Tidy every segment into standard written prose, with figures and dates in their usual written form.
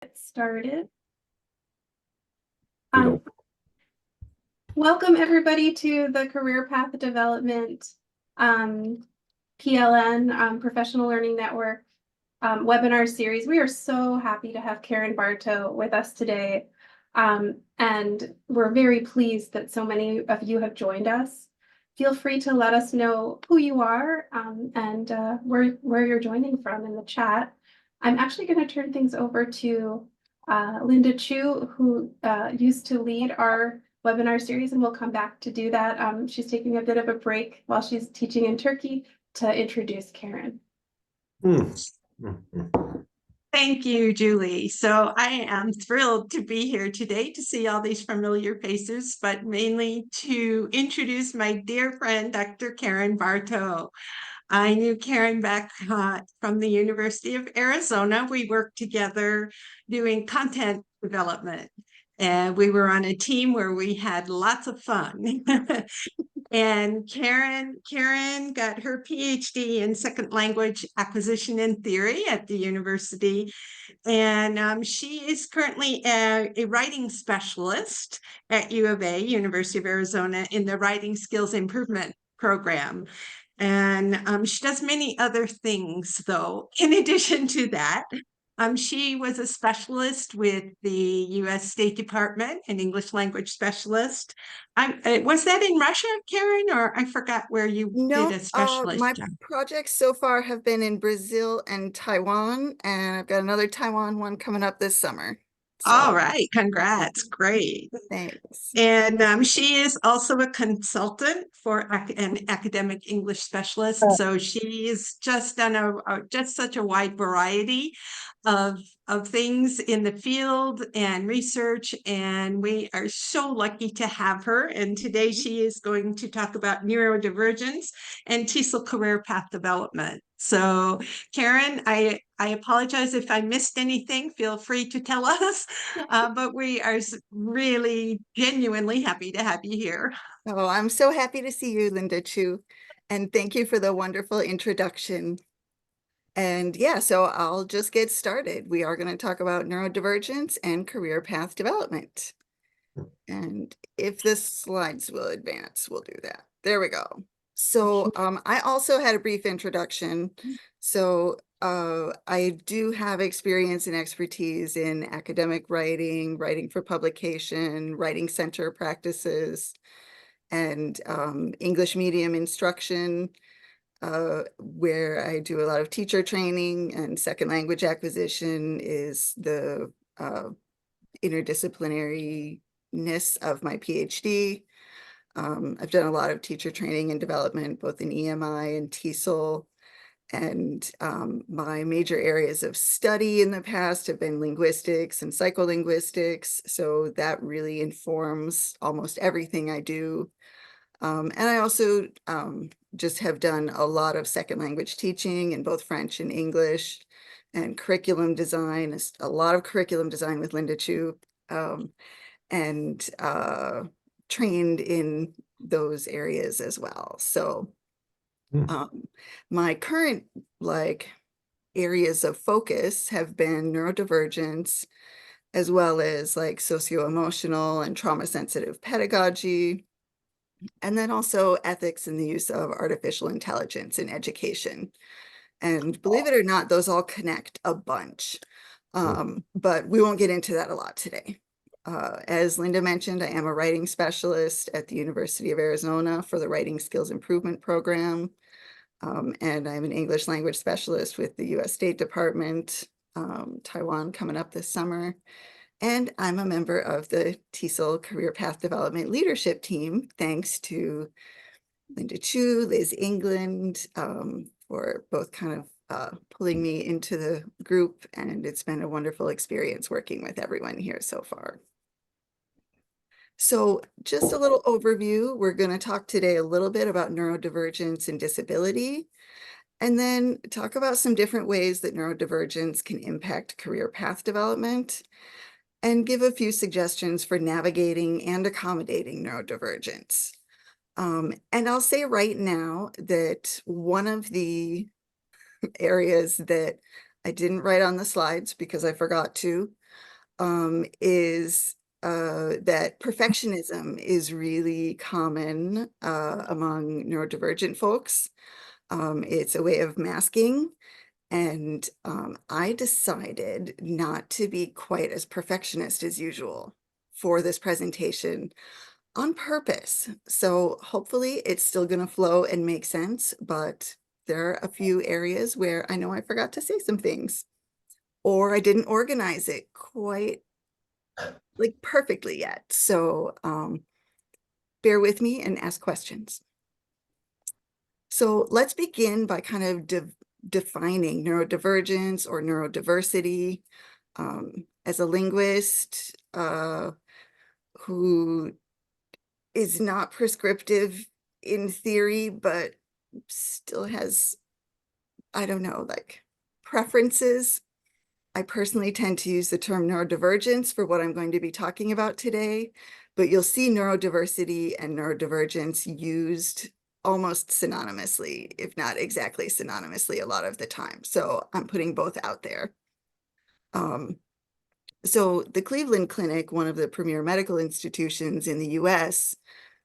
Get started. We don't. Welcome everybody to the Career Path Development PLN Professional Learning Network webinar series. We are so happy to have Karen Barto with us today. And we're very pleased that so many of you have joined us. Feel free to let us know who you are and where you're joining from in the chat. I'm actually going to turn things over to Linda Chu, who used to lead our webinar series, and we'll come back to do that. She's taking a bit of a break while she's teaching in Turkey to introduce Karen. Thank you, Julie. So I am thrilled to be here today to see all these familiar faces, but mainly to introduce my dear friend, Dr. Karen Barto. I knew Karen back from the University of Arizona. We worked together doing content development. And we were on a team where we had lots of fun. And Karen got her PhD in second language acquisition and theory at the university. And she is currently a writing specialist at U of A, University of Arizona, in the Writing Skills Improvement Program. And she does many other things, though, in addition to that. She was a specialist with the U.S. State Department, an English language specialist. Was that in Russia, Karen, or I forgot where you did a specialist my job? projects so far have been in Brazil and Taiwan, and I've got another Taiwan one coming up this summer. All right, congrats, great. Thanks. And she is also a consultant for an academic English specialist. So she's just done just such a wide variety of things in the field and research. And we are so lucky to have her. And today she is going to talk about neurodivergence and TESOL career path development. So Karen, I apologize if I missed anything. Feel free to tell us, but we are really genuinely happy to have you here. Oh, I'm so happy to see you, Linda Chu, and thank you for the wonderful introduction. And yeah, so I'll just get started. We are going to talk about neurodivergence and career path development. And if the slides will advance, we'll do that. There we go. So I also had a brief introduction. So I do have experience and expertise in academic writing, writing for publication, writing center practices, and English medium instruction, where I do a lot of teacher training, and second language acquisition is the interdisciplinary of my PhD. I've done a lot of teacher training and development, both in EMI and TESOL. And my major areas of study in the past have been linguistics and psycholinguistics. So that really informs almost everything I do. And I also just have done a lot of second language teaching in both French and English, and curriculum design, a lot of curriculum design with Linda Chu. And trained in those areas as well. So my current areas of focus have been neurodivergence, as well as socio-emotional and trauma-sensitive pedagogy, and then also ethics in the use of artificial intelligence in education. And believe it or not, those all connect a bunch. But we won't get into that a lot today. As Linda mentioned, I am a writing specialist at the University of Arizona for the Writing Skills Improvement Program. And I'm an English language specialist with the U.S. State Department, Taiwan coming up this summer. And I'm a member of the TESOL Career Path Development Leadership Team, thanks to Linda Chu, Liz England, for both kind of pulling me into the group. And it's been a wonderful experience working with everyone here so far. So just a little overview. We're going to talk today a little bit about neurodivergence and disability, and then talk about some different ways that neurodivergence can impact career path development, and give a few suggestions for navigating and accommodating neurodivergence. And I'll say right now that one of the areas that I didn't write on the slides because I forgot to, is that perfectionism is really common among neurodivergent folks. It's a way of masking. And I decided not to be quite as perfectionist as usual for this presentation on purpose. So hopefully it's still going to flow and make sense, but there are a few areas where I know I forgot to say some things, or I didn't organize it quite like perfectly yet. So bear with me and ask questions. So let's begin by kind of defining neurodivergence or neurodiversity. As a linguist who is not prescriptive in theory, but still has, I don't know, like preferences. I personally tend to use the term neurodivergence for what I'm going to be talking about today, but you'll see neurodiversity and neurodivergence used almost synonymously, if not exactly synonymously a lot of the time. So I'm putting both out there. So the Cleveland Clinic, one of the premier medical institutions in the US,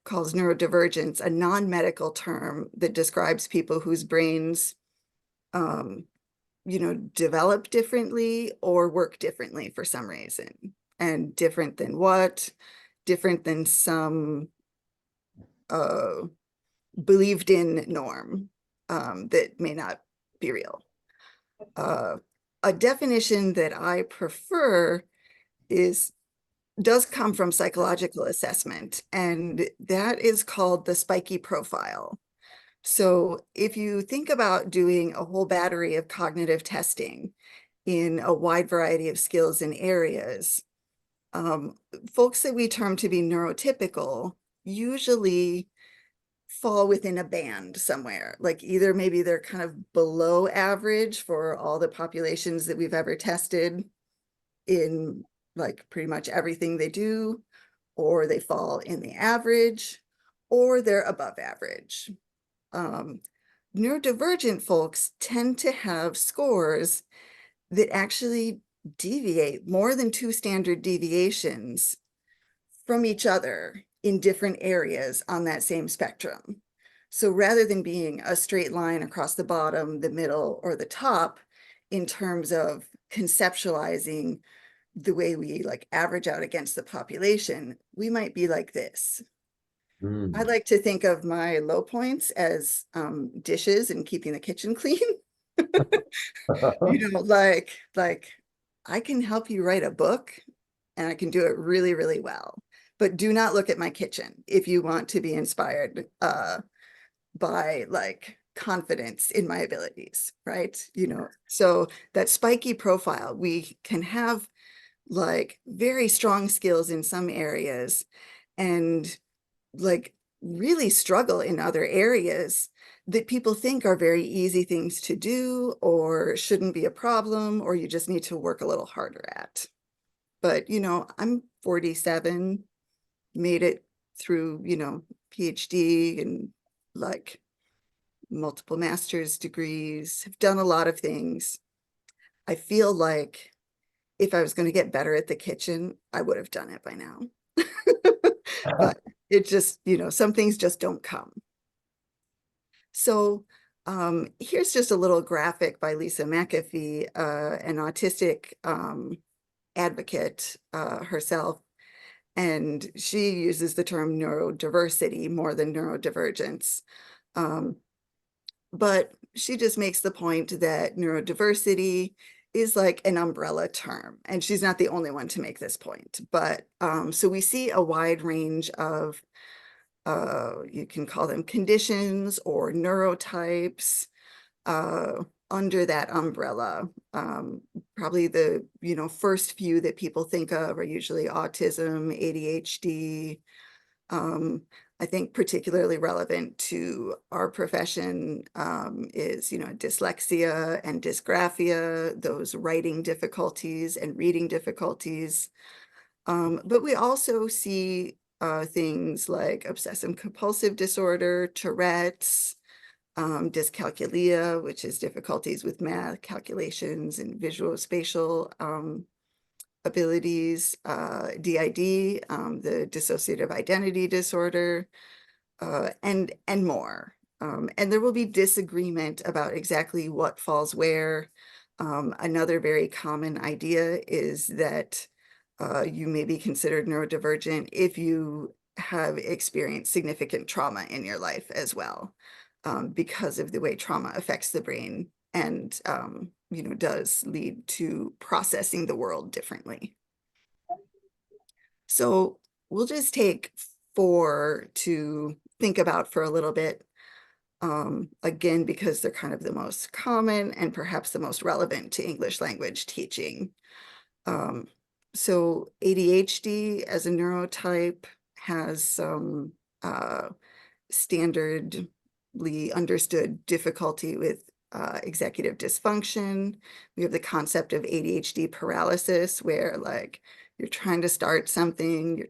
calls neurodivergence a non-medical term that describes people whose brains develop differently or work differently for some reason. And different than what? Different than some believed in norm that may not be real. A definition that I prefer does come from psychological assessment, and that is called the spiky profile. So if you think about doing a whole battery of cognitive testing in a wide variety of skills and areas, folks that we term to be neurotypical usually fall within a band somewhere, like either maybe they're kind of below average for all the populations that we've ever tested in like pretty much everything they do, or they fall in the average, or they're above average. Neurodivergent folks tend to have scores that actually deviate more than 2 standard deviations from each other in different areas on that same spectrum. So rather than being a straight line across the bottom, the middle, or the top, in terms of conceptualizing the way we like average out against the population, we might be like this. I like to think of my low points as dishes and keeping the kitchen clean. Like I can help you write a book and I can do it really, really well. But do not look at my kitchen if you want to be inspired by like confidence in my abilities, right? So that spiky profile, we can have like very strong skills in some areas and like really struggle in other areas that people think are very easy things to do or shouldn't be a problem, or you just need to work a little harder at. But, I'm 47, made it through, PhD and like multiple master's degrees, have done a lot of things. I feel like if I was going to get better at the kitchen, I would have done it by now. But it just, some things just don't come. So here's just a little graphic by Lisa McAfee, an autistic advocate herself. And she uses the term neurodiversity more than neurodivergence. But she just makes the point that neurodiversity is like an umbrella term, and she's not the only one to make this point. But so we see a wide range of, you can call them conditions or neurotypes under that umbrella. Probably the first few that people think of are usually autism, ADHD. I think particularly relevant to our profession is, dyslexia and dysgraphia, those writing difficulties and reading difficulties. But we also see things like obsessive compulsive disorder, Tourette's, dyscalculia, which is difficulties with math calculations and visual spatial abilities, DID, the dissociative identity disorder, and more. And there will be disagreement about exactly what falls where. Another very common idea is that you may be considered neurodivergent if you have experienced significant trauma in your life as well, because of the way trauma affects the brain and does lead to processing the world differently. So we'll just take 4 to think about for a little bit, again, because they're kind of the most common and perhaps the most relevant to English language teaching. So ADHD as a neurotype has some standardly understood difficulty with executive dysfunction. We have the concept of ADHD paralysis, where like you're trying to start something, you're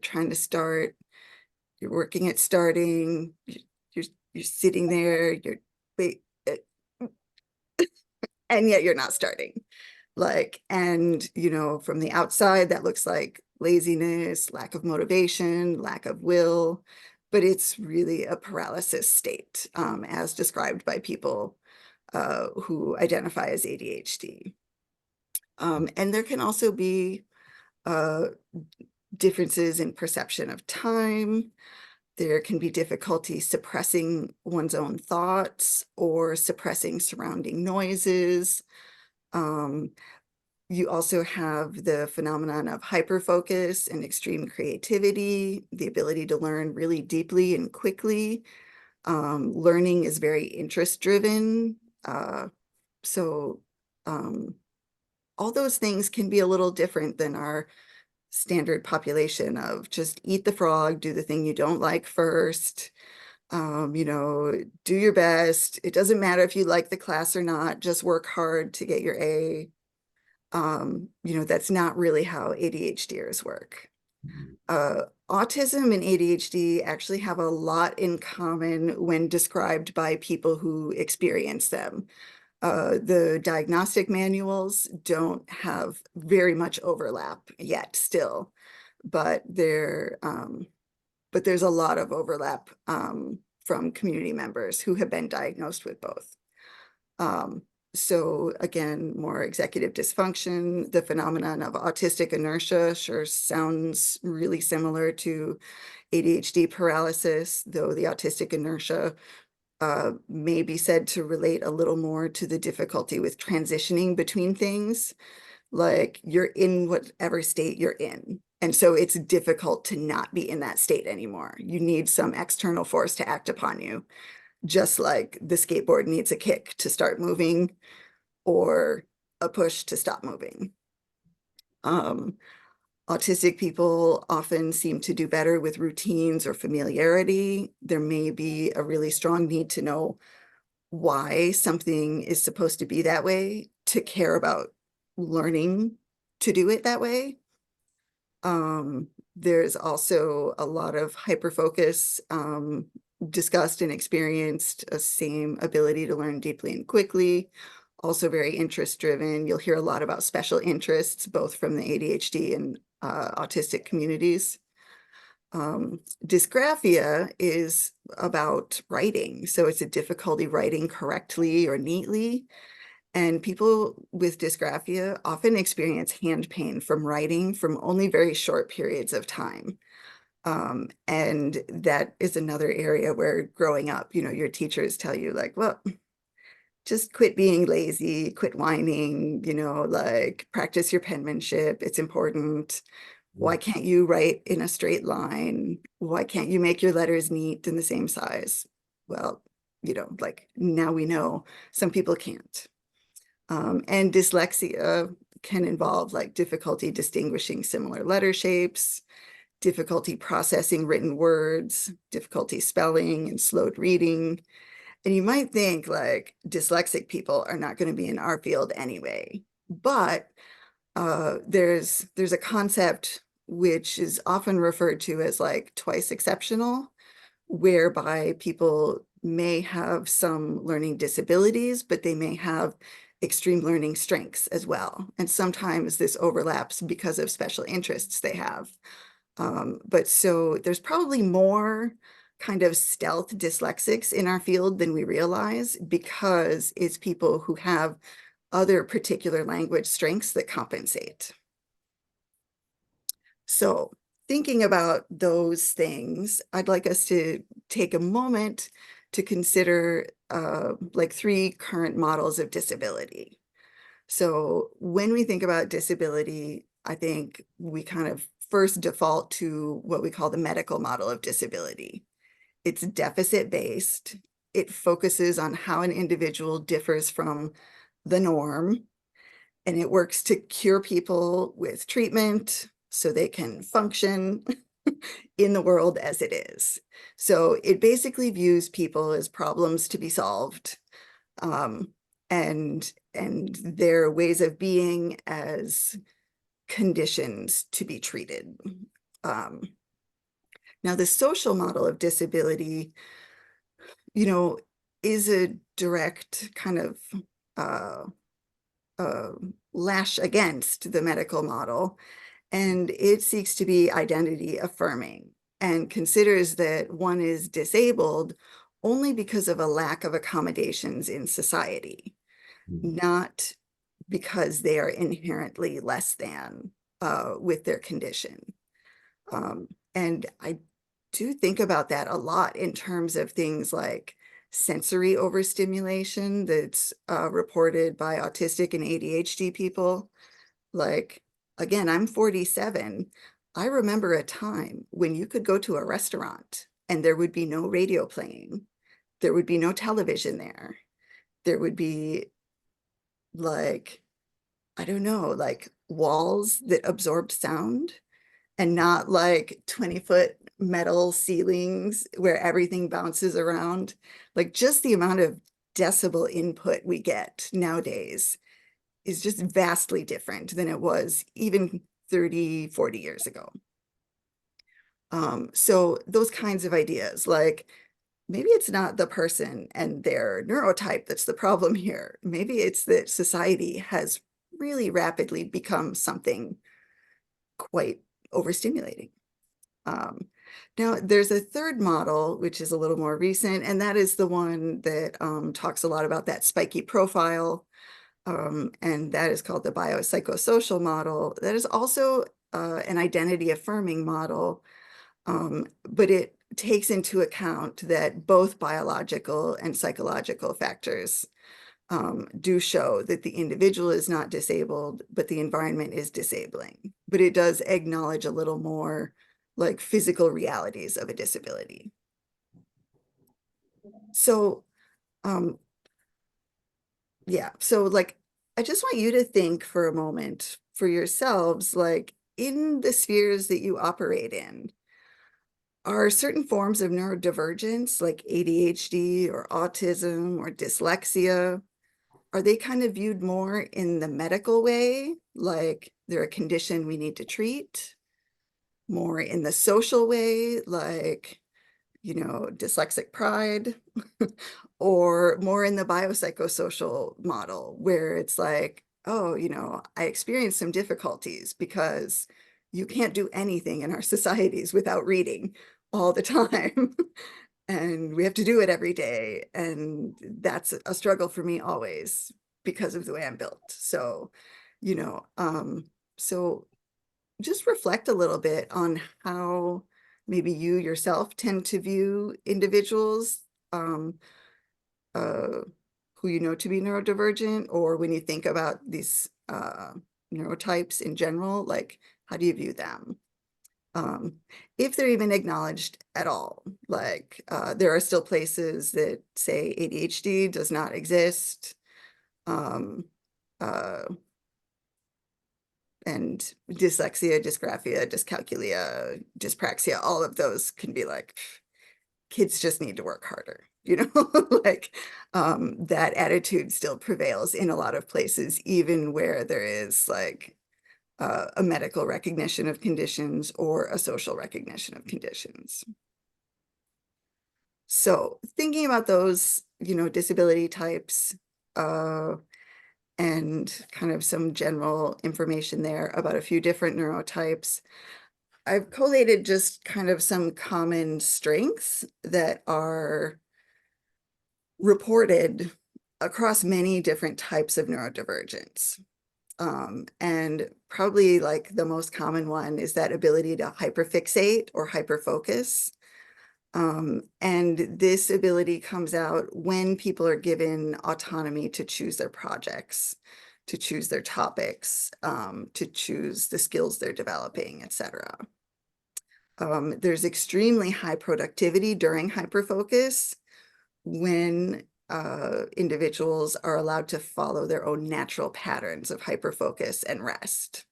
working at starting, you're sitting there, and yet you're not starting. Like, and from the outside, that looks like laziness, lack of motivation, lack of will, but it's really a paralysis state, as described by people who identify as ADHD. And there can also be differences in perception of time. There can be difficulty suppressing one's own thoughts or suppressing surrounding noises. You also have the phenomenon of hyperfocus and extreme creativity, the ability to learn really deeply and quickly. Learning is very interest-driven. So all those things can be a little different than our standard population of just eat the frog, do the thing you don't like first, do your best. It doesn't matter if you like the class or not, just work hard to get your A. That's not really how ADHDers work. Autism and ADHD actually have a lot in common when described by people who experience them. The diagnostic manuals don't have very much overlap yet still, but there's a lot of overlap from community members who have been diagnosed with both. So again, more executive dysfunction, the phenomenon of autistic inertia sure sounds really similar to ADHD paralysis, though the autistic inertia may be said to relate a little more to the difficulty with transitioning between things. Like you're in whatever state you're in. And so it's difficult to not be in that state anymore. You need some external force to act upon you, just like the skateboard needs a kick to start moving or a push to stop moving. Autistic people often seem to do better with routines or familiarity. There may be a really strong need to know why something is supposed to be that way, to care about learning to do it that way. There's also a lot of hyperfocus, discussed and experienced, a same ability to learn deeply and quickly, also very interest driven. You'll hear a lot about special interests, both from the ADHD and autistic communities. Dysgraphia is about writing. So it's a difficulty writing correctly or neatly. And people with dysgraphia often experience hand pain from writing from only very short periods of time. And that is another area where growing up, your teachers tell you like, well, just quit being lazy, quit whining, like practice your penmanship. It's important. Why can't you write in a straight line? Why can't you make your letters neat and the same size? Well, like now we know some people can't. And dyslexia can involve like difficulty distinguishing similar letter shapes, difficulty processing written words, difficulty spelling and slowed reading. And you might think like dyslexic people are not going to be in our field anyway, but there's a concept which is often referred to as like twice exceptional, whereby people may have some learning disabilities, but they may have extreme learning strengths as well. And sometimes this overlaps because of special interests they have. But so there's probably more kind of stealth dyslexics in our field than we realize, because it's people who have other particular language strengths that compensate. So thinking about those things, I'd like us to take a moment to consider like 3 current models of disability. So when we think about disability, I think we kind of first default to what we call the medical model of disability. It's deficit-based. It focuses on how an individual differs from the norm, and it works to cure people with treatment so they can function in the world as it is. So it basically views people as problems to be solved, and their ways of being as conditions to be treated. Now, the social model of disability, you know, is a direct kind of lash against the medical model, and it seeks to be identity affirming and considers that one is disabled only because of a lack of accommodations in society, not because they are inherently less than with their condition. And I do think about that a lot in terms of things like sensory overstimulation that's reported by autistic and ADHD people. Like, again, I'm 47. I remember a time when you could go to a restaurant and there would be no radio playing. There would be no television there. There would be like, I don't know, like walls that absorbed sound, and not like 20-foot metal ceilings where everything bounces around. Like, just the amount of decibel input we get nowadays is just vastly different than it was even 30, 40 years ago. So those kinds of ideas, like maybe it's not the person and their neurotype that's the problem here. Maybe it's that society has really rapidly become something quite overstimulating. Now, there's a third model, which is a little more recent, and that is the one that talks a lot about that spiky profile, and that is called the biopsychosocial model. That is also an identity affirming model, but it takes into account that both biological and psychological factors do show that the individual is not disabled, but the environment is disabling. But it does acknowledge a little more like physical realities of a disability. So, yeah, so like, I just want you to think for a moment for yourselves, like in the spheres that you operate in, are certain forms of neurodivergence like ADHD or autism or dyslexia, are they kind of viewed more in the medical way, like they're a condition we need to treat, more in the social way, like, you know, dyslexic pride, or more in the biopsychosocial model where it's like, oh, you know, I experienced some difficulties because you can't do anything in our societies without reading all the time. And we have to do it every day. And that's a struggle for me always because of the way I'm built. So, you know, so just reflect a little bit on how maybe you yourself tend to view individuals who you know to be neurodivergent, or when you think about these neurotypes in general, like how do you view them? If they're even acknowledged at all. Like there are still places that say ADHD does not exist. And dyslexia, dysgraphia, dyscalculia, dyspraxia, all of those can be like, kids just need to work harder, you know, like that attitude still prevails in a lot of places, even where there is like a medical recognition of conditions or a social recognition of conditions. So thinking about those, you know, disability types, and kind of some general information there about a few different neurotypes. I've collated just kind of some common strengths that are reported across many different types of neurodivergence. And probably like the most common one is that ability to hyperfixate or hyperfocus. And this ability comes out when people are given autonomy to choose their projects, to choose their topics, to choose the skills they're developing, etc. There's extremely high productivity during hyperfocus when individuals are allowed to follow their own natural patterns of hyperfocus and rest.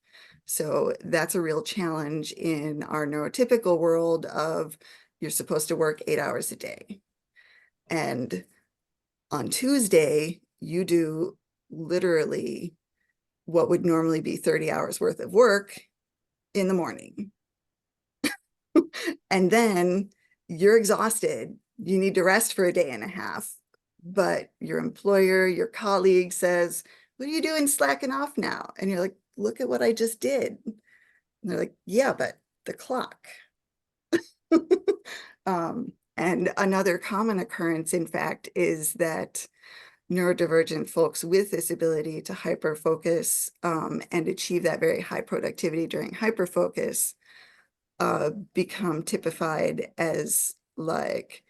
So that's a real challenge in our neurotypical world of you're supposed to work 8 hours a day. And on Tuesday, you do literally what would normally be 30 hours worth of work in the morning. And then you're exhausted. You need to rest for a day and a half. But your employer, your colleague says, what are you doing slacking off now? And you're like, look at what I just did. And they're like, yeah, but the clock. And another common occurrence, in fact, is that neurodivergent folks with this ability to hyperfocus and achieve that very high productivity during hyperfocus become typified as like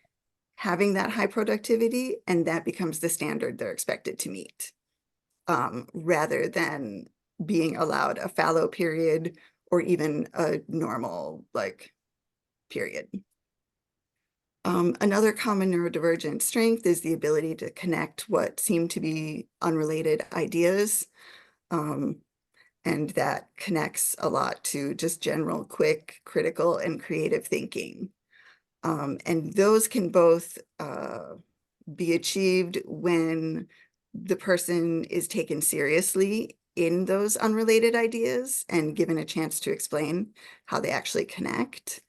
having that high productivity, and that becomes the standard they're expected to meet, rather than being allowed a fallow period or even a normal like period. Another common neurodivergent strength is the ability to connect what seem to be unrelated ideas. And that connects a lot to just general, quick, critical, and creative thinking. And those can both be achieved when the person is taken seriously in those unrelated ideas and given a chance to explain how they actually connect.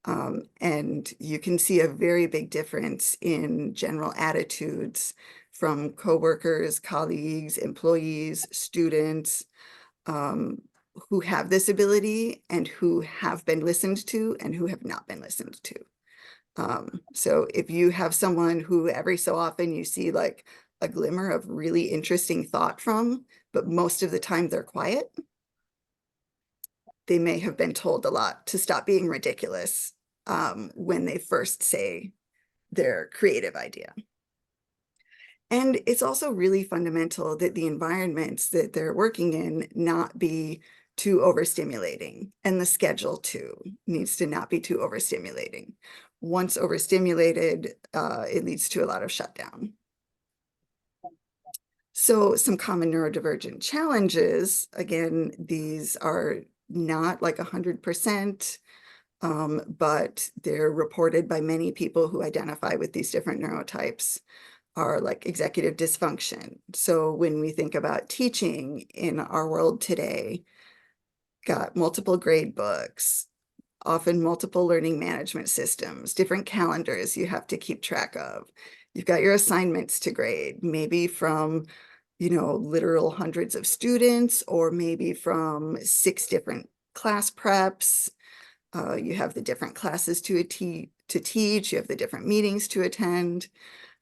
And you can see a very big difference in general attitudes from coworkers, colleagues, employees, students, who have this ability and who have been listened to and who have not been listened to. So if you have someone who every so often you see like a glimmer of really interesting thought from, but most of the time they're quiet, they may have been told a lot to stop being ridiculous when they first say their creative idea. And it's also really fundamental that the environments that they're working in not be too overstimulating, and the schedule too needs to not be too overstimulating. Once overstimulated, it leads to a lot of shutdown. So some common neurodivergent challenges, again, these are not like 100%, but they're reported by many people who identify with these different neurotypes, are like executive dysfunction. So when we think about teaching in our world today, got multiple grade books, often multiple learning management systems, different calendars you have to keep track of. You've got your assignments to grade, maybe from, you know, literal hundreds of students, or maybe from 6 different class preps. You have the different classes to teach, you have the different meetings to attend.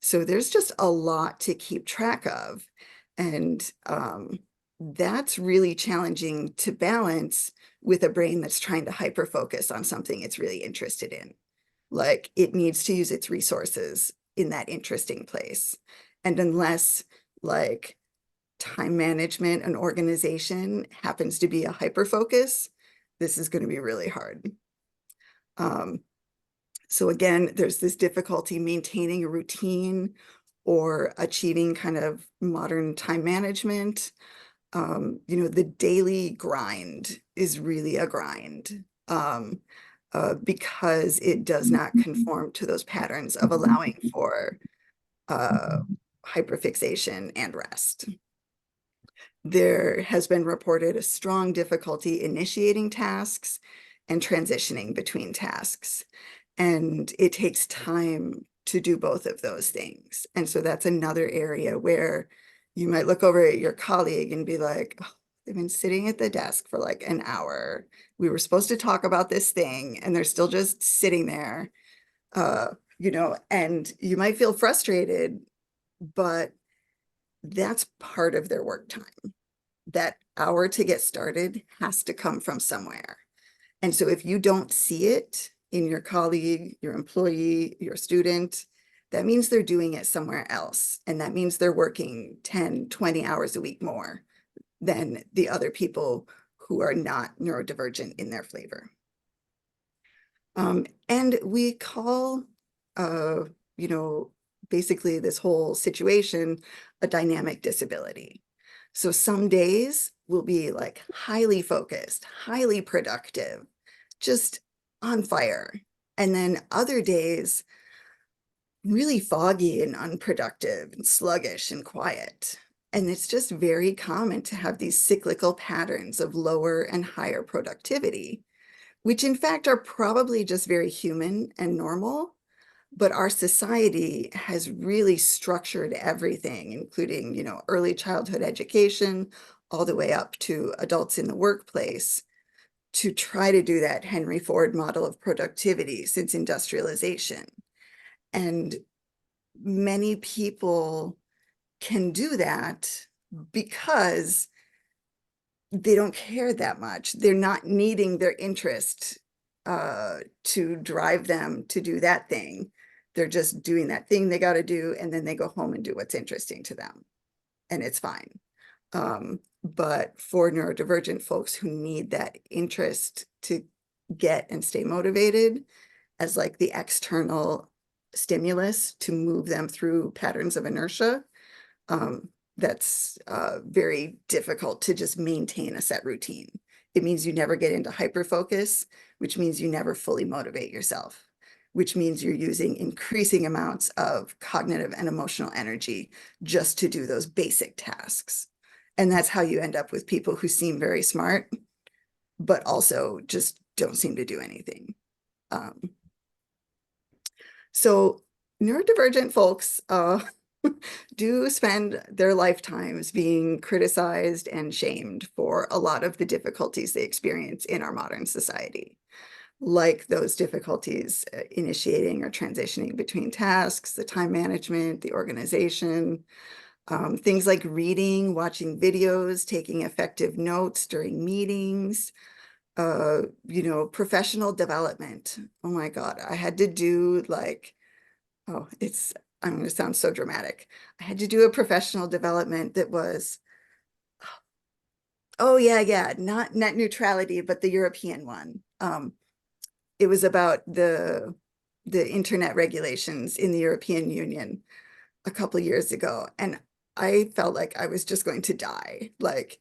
So there's just a lot to keep track of. And that's really challenging to balance with a brain that's trying to hyper-focus on something it's really interested in. Like it needs to use its resources in that interesting place. And unless like time management and organization happens to be a hyper-focus, this is going to be really hard. So again, there's this difficulty maintaining a routine or achieving kind of modern time management. You know, the daily grind is really a grind because it does not conform to those patterns of allowing for hyperfixation and rest. There has been reported a strong difficulty initiating tasks and transitioning between tasks. And it takes time to do both of those things. And so that's another area where You might look over at your colleague and be like, "Oh, they've been sitting at the desk for like an hour. We were supposed to talk about this thing and they're still just sitting there." And you might feel frustrated, but that's part of their work time. That hour to get started has to come from somewhere. And so if you don't see it in your colleague, your employee, your student, that means they're doing it somewhere else. And that means they're working 10, 20 hours a week more than the other people who are not neurodivergent in their flavor. And we call, basically this whole situation a dynamic disability. So some days will be like highly focused, highly productive, just on fire. And then other days, really foggy and unproductive and sluggish and quiet. And it's just very common to have these cyclical patterns of lower and higher productivity, which in fact are probably just very human and normal. But our society has really structured everything, including, early childhood education, all the way up to adults in the workplace, to try to do that Henry Ford model of productivity since industrialization. And many people can do that because they don't care that much. They're not needing their interest to drive them to do that thing. They're just doing that thing they got to do, and then they go home and do what's interesting to them, and it's fine. But for neurodivergent folks who need that interest to get and stay motivated as like the external stimulus to move them through patterns of inertia, that's very difficult to just maintain a set routine. It means you never get into hyperfocus, which means you never fully motivate yourself, which means you're using increasing amounts of cognitive and emotional energy just to do those basic tasks. And that's how you end up with people who seem very smart, but also just don't seem to do anything. So neurodivergent folks do spend their lifetimes being criticized and shamed for a lot of the difficulties they experience in our modern society, like those difficulties initiating or transitioning between tasks, the time management, the organization, things like reading, watching videos, taking effective notes during meetings, professional development. Oh my God, I had to do I'm going to sound so dramatic. I had to do a professional development that was, not net neutrality, but the European one. It was about the internet regulations in the European Union a couple of years ago. And I felt like I was just going to die. Like,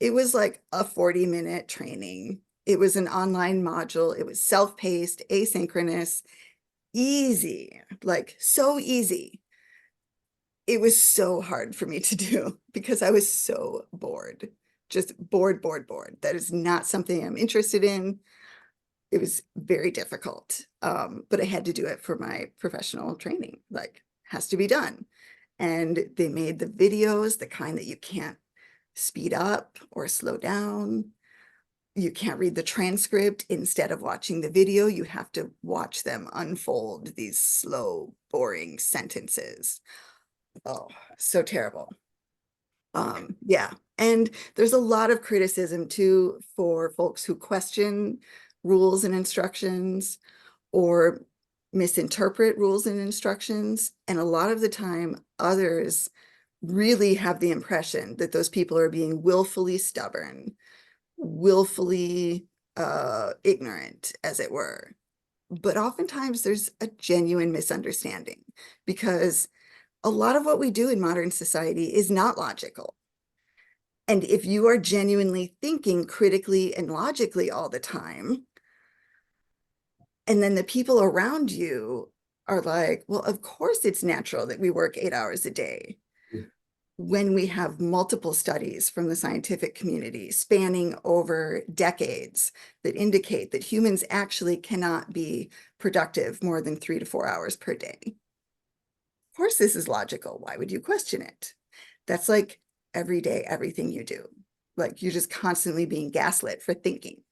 it was like a 40-minute training. It was an online module. It was self-paced, asynchronous, easy, like so easy. It was so hard for me to do because I was so bored, just bored. That is not something I'm interested in. It was very difficult, but I had to do it for my professional training, like has to be done. And they made the videos, the kind that you can't speed up or slow down. You can't read the transcript instead of watching the video. You have to watch them unfold these slow, boring sentences. Oh, so terrible. Yeah. And there's a lot of criticism too for folks who question rules and instructions or misinterpret rules and instructions. And a lot of the time, others really have the impression that those people are being willfully stubborn, willfully ignorant, as it were. But oftentimes there's a genuine misunderstanding because a lot of what we do in modern society is not logical. And if you are genuinely thinking critically and logically all the time, and then the people around you are like, well, of course it's natural that we work 8 hours a day. When we have multiple studies from the scientific community spanning over decades that indicate that humans actually cannot be productive more than 3 to 4 hours per day. Of course, this is logical. Why would you question it? That's like every day, everything you do. Like you're just constantly being gaslit for thinking.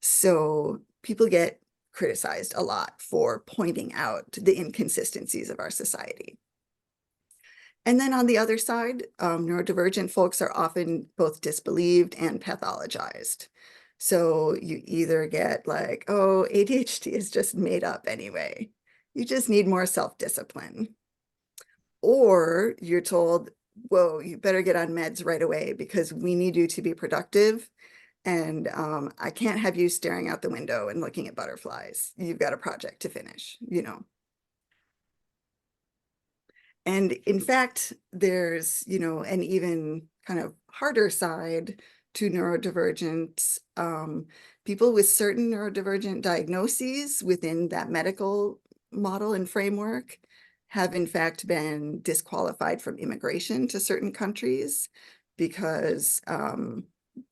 So people get criticized a lot for pointing out the inconsistencies of our society. And then on the other side, neurodivergent folks are often both disbelieved and pathologized. So you either get like, oh, ADHD is just made up anyway. You just need more self-discipline. Or you're told, whoa, you better get on meds right away because we need you to be productive. And I can't have you staring out the window and looking at butterflies. You've got a project to finish, you know. And in fact, there's, you know, an even kind of harder side to neurodivergence. People with certain neurodivergent diagnoses within that medical model and framework have in fact been disqualified from immigration to certain countries because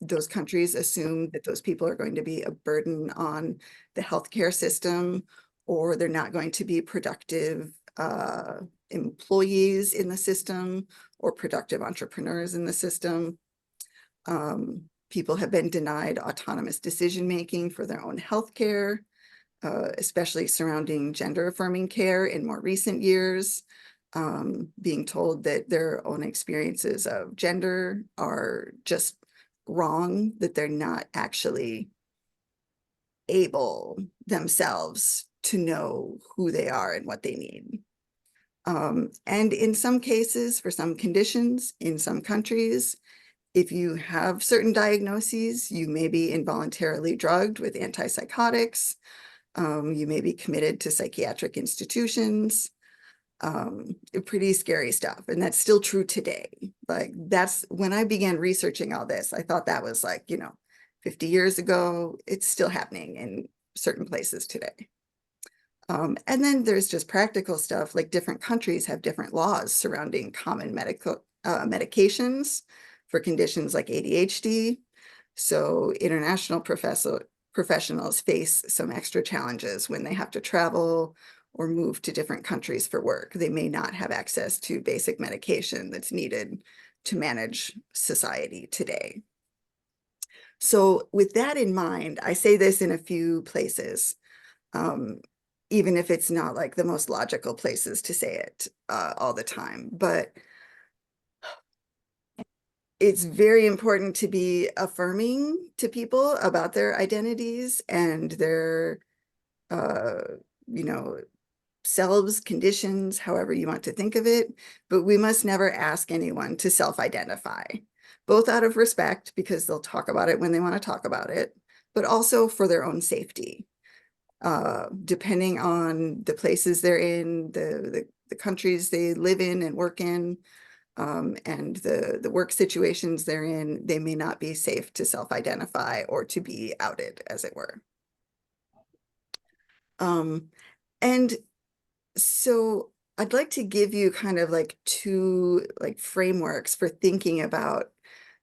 those countries assume that those people are going to be a burden on the healthcare system, or they're not going to be productive employees in the system or productive entrepreneurs in the system. People have been denied autonomous decision-making for their own healthcare, especially surrounding gender-affirming care in more recent years, being told that their own experiences of gender are just wrong, that they're not actually able themselves to know who they are and what they need. And in some cases, for some conditions, in some countries, if you have certain diagnoses, you may be involuntarily drugged with antipsychotics. You may be committed to psychiatric institutions. Pretty scary stuff. And that's still true today. Like that's when I began researching all this, I thought that was like, you know, 50 years ago. It's still happening in certain places today. And then there's just practical stuff, like different countries have different laws surrounding common medical medications for conditions like ADHD. So international professionals face some extra challenges when they have to travel or move to different countries for work. They may not have access to basic medication that's needed to manage society today. So with that in mind, I say this in a few places. Even if it's not like the most logical places to say it all the time. But it's very important to be affirming to people about their identities and their, you know, selves, conditions, however you want to think of it. But we must never ask anyone to self-identify, both out of respect, because they'll talk about it when they want to talk about it, but also for their own safety. Depending on the places they're in, the countries they live in and work in, and the work situations they're in, they may not be safe to self-identify or to be outed, as it were. And so I'd like to give you kind of like two like frameworks for thinking about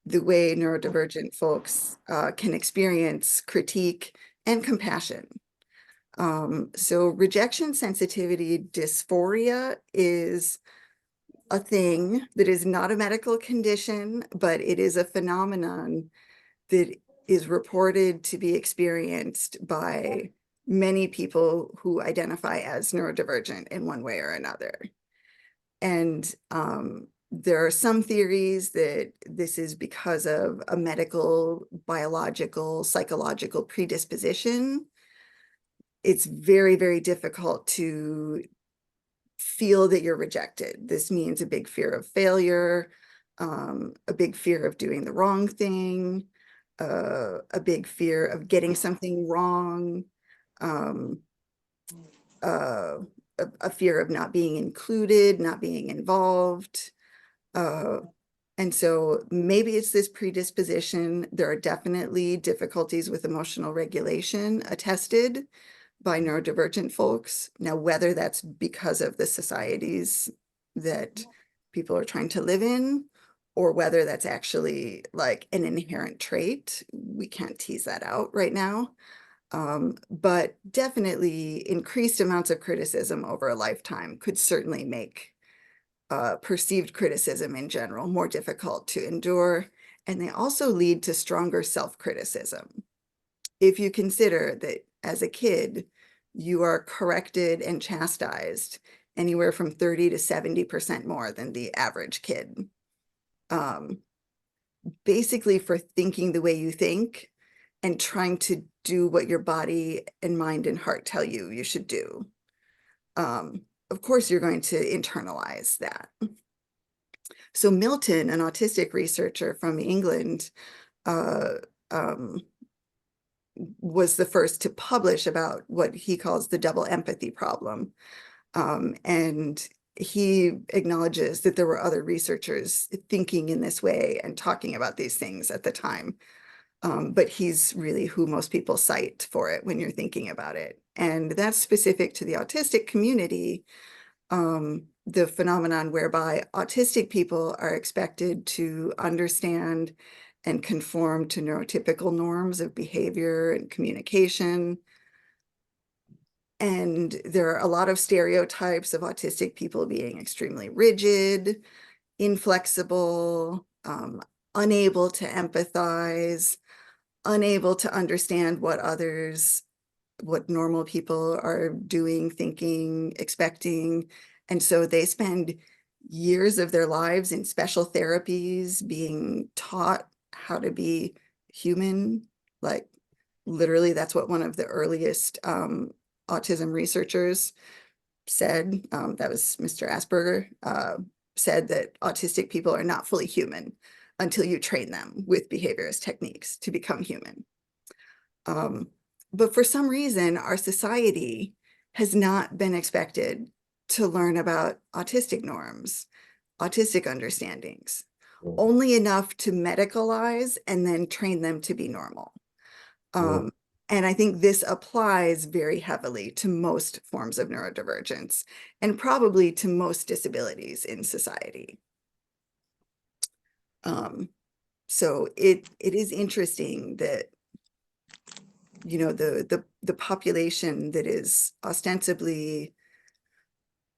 the way neurodivergent folks can experience critique and compassion. So rejection sensitivity dysphoria is a thing that is not a medical condition, but it is a phenomenon that is reported to be experienced by many people who identify as neurodivergent in one way or another. And there are some theories that this is because of a medical, biological, psychological predisposition. It's very, very difficult to feel that you're rejected. This means a big fear of failure, a big fear of doing the wrong thing, a big fear of getting something wrong, a fear of not being included, not being involved. And so maybe it's this predisposition. There are definitely difficulties with emotional regulation attested by neurodivergent folks. Now, whether that's because of the societies that people are trying to live in, or whether that's actually like an inherent trait, we can't tease that out right now. But definitely increased amounts of criticism over a lifetime could certainly make perceived criticism in general more difficult to endure, and they also lead to stronger self-criticism. If you consider that as a kid, you are corrected and chastised anywhere from 30 to 70% more than the average kid. Basically for thinking the way you think and trying to do what your body and mind and heart tell you you should do. Of course, you're going to internalize that. So Milton, an autistic researcher from England, uh, was the first to publish about what he calls the double empathy problem. And he acknowledges that there were other researchers thinking in this way and talking about these things at the time. But he's really who most people cite for it when you're thinking about it. And that's specific to the autistic community, the phenomenon whereby autistic people are expected to understand and conform to neurotypical norms of behavior and communication. And there are a lot of stereotypes of autistic people being extremely rigid, inflexible, unable to empathize, unable to understand what normal people are doing, thinking, expecting. And so they spend years of their lives in special therapies being taught how to be human. Like literally, that's what one of the earliest autism researchers said. That was Mr. Asperger, said that autistic people are not fully human until you train them with behaviorist techniques to become human. But for some reason, our society has not been expected to learn about autistic norms, autistic understandings, only enough to medicalize and then train them to be normal. And I think this applies very heavily to most forms of neurodivergence and probably to most disabilities in society. So it is interesting that, you know, the population that is ostensibly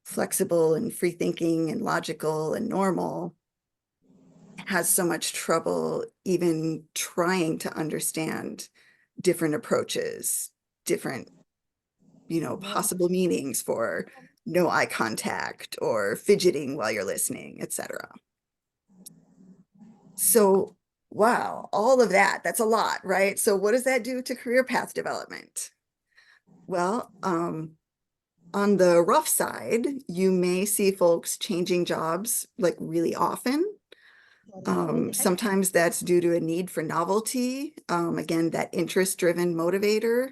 flexible and free thinking and logical and normal has so much trouble even trying to understand different approaches, different, you know, possible meanings for no eye contact or fidgeting while you're listening, etc. So, wow, all of that, that's a lot, right? So what does that do to career path development? Well, on the rough side, you may see folks changing jobs like really often. Sometimes that's due to a need for novelty. Again, that interest-driven motivator.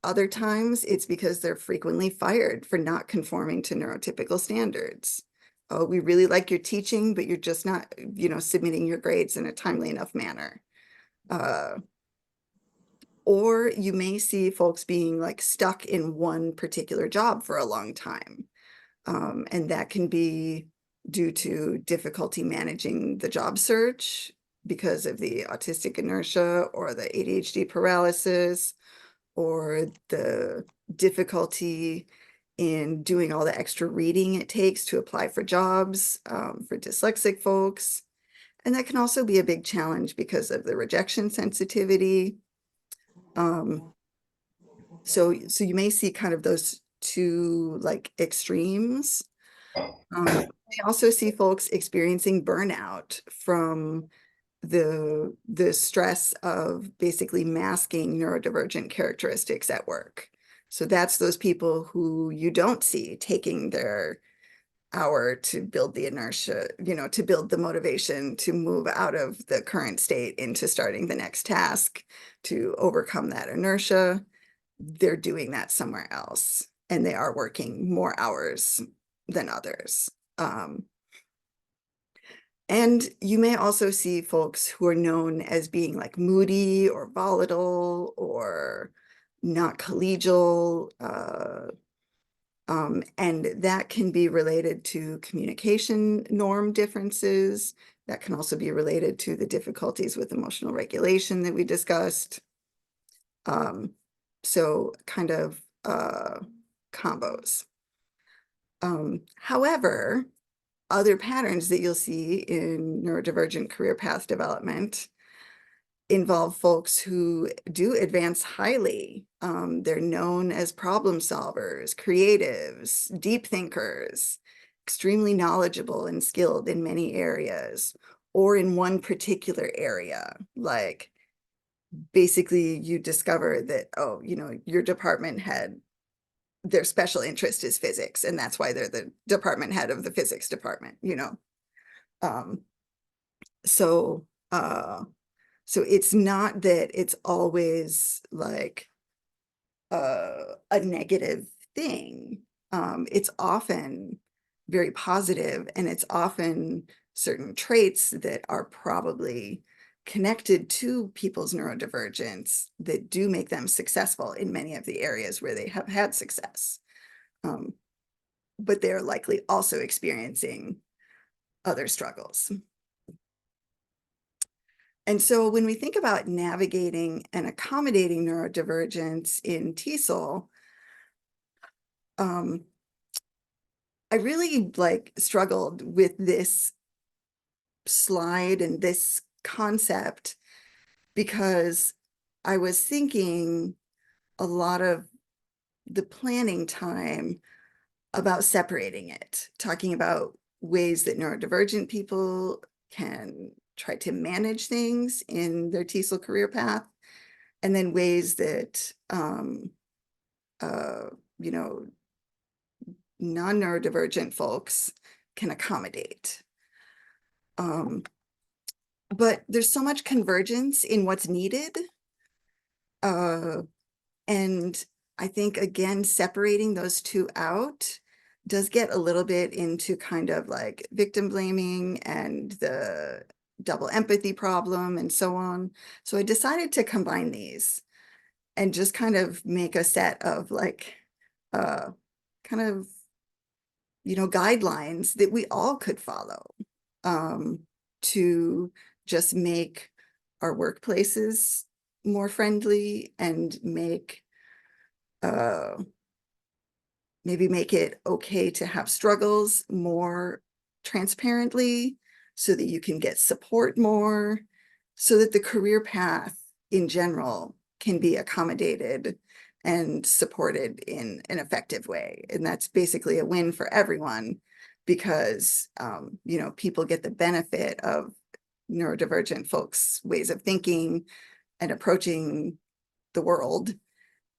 Other times it's because they're frequently fired for not conforming to neurotypical standards. Oh, we really like your teaching, but you're just not, you know, submitting your grades in a timely enough manner. Or you may see folks being like stuck in one particular job for a long time. And that can be due to difficulty managing the job search because of the autistic inertia or the ADHD paralysis, or the difficulty in doing all the extra reading it takes to apply for jobs for dyslexic folks. And that can also be a big challenge because of the rejection sensitivity. So you may see kind of those two like extremes. I also see folks experiencing burnout from the stress of basically masking neurodivergent characteristics at work. So that's those people who you don't see taking their hour to build the inertia, you know, to build the motivation to move out of the current state into starting the next task, to overcome that inertia. They're doing that somewhere else, and they are working more hours than others. And you may also see folks who are known as being like moody or volatile or not collegial. And that can be related to communication norm differences. That can also be related to the difficulties with emotional regulation that we discussed. So kind of combos. However, other patterns that you'll see in neurodivergent career path development involve folks who do advance highly. They're known as problem solvers, creatives, deep thinkers, extremely knowledgeable and skilled in many areas, or in one particular area. Like basically you discover that, oh, you know, your department head, their special interest is physics, and that's why they're the department head of the physics department, you know. Um, so so it's not that it's always like a negative thing. It's often very positive, and it's often certain traits that are probably connected to people's neurodivergence that do make them successful in many of the areas where they have had success. But they're likely also experiencing other struggles. And so when we think about navigating and accommodating neurodivergence in TESOL, I really like struggled with this slide and this concept because I was thinking a lot of the planning time about separating it, talking about ways that neurodivergent people can try to manage things in their TESOL career path, and then ways that you know, non-neurodivergent folks can accommodate. But there's so much convergence in what's needed. And I think, again, separating those two out does get a little bit into kind of like victim blaming and the double empathy problem and so on. So I decided to combine these and just kind of make a set of like, kind of, you know, guidelines that we all could follow to just make our workplaces more friendly and make maybe make it okay to have struggles more transparently so that you can get support more, so that the career path in general can be accommodated and supported in an effective way. And that's basically a win for everyone because, you know, people get the benefit of neurodivergent folks' ways of thinking and approaching the world.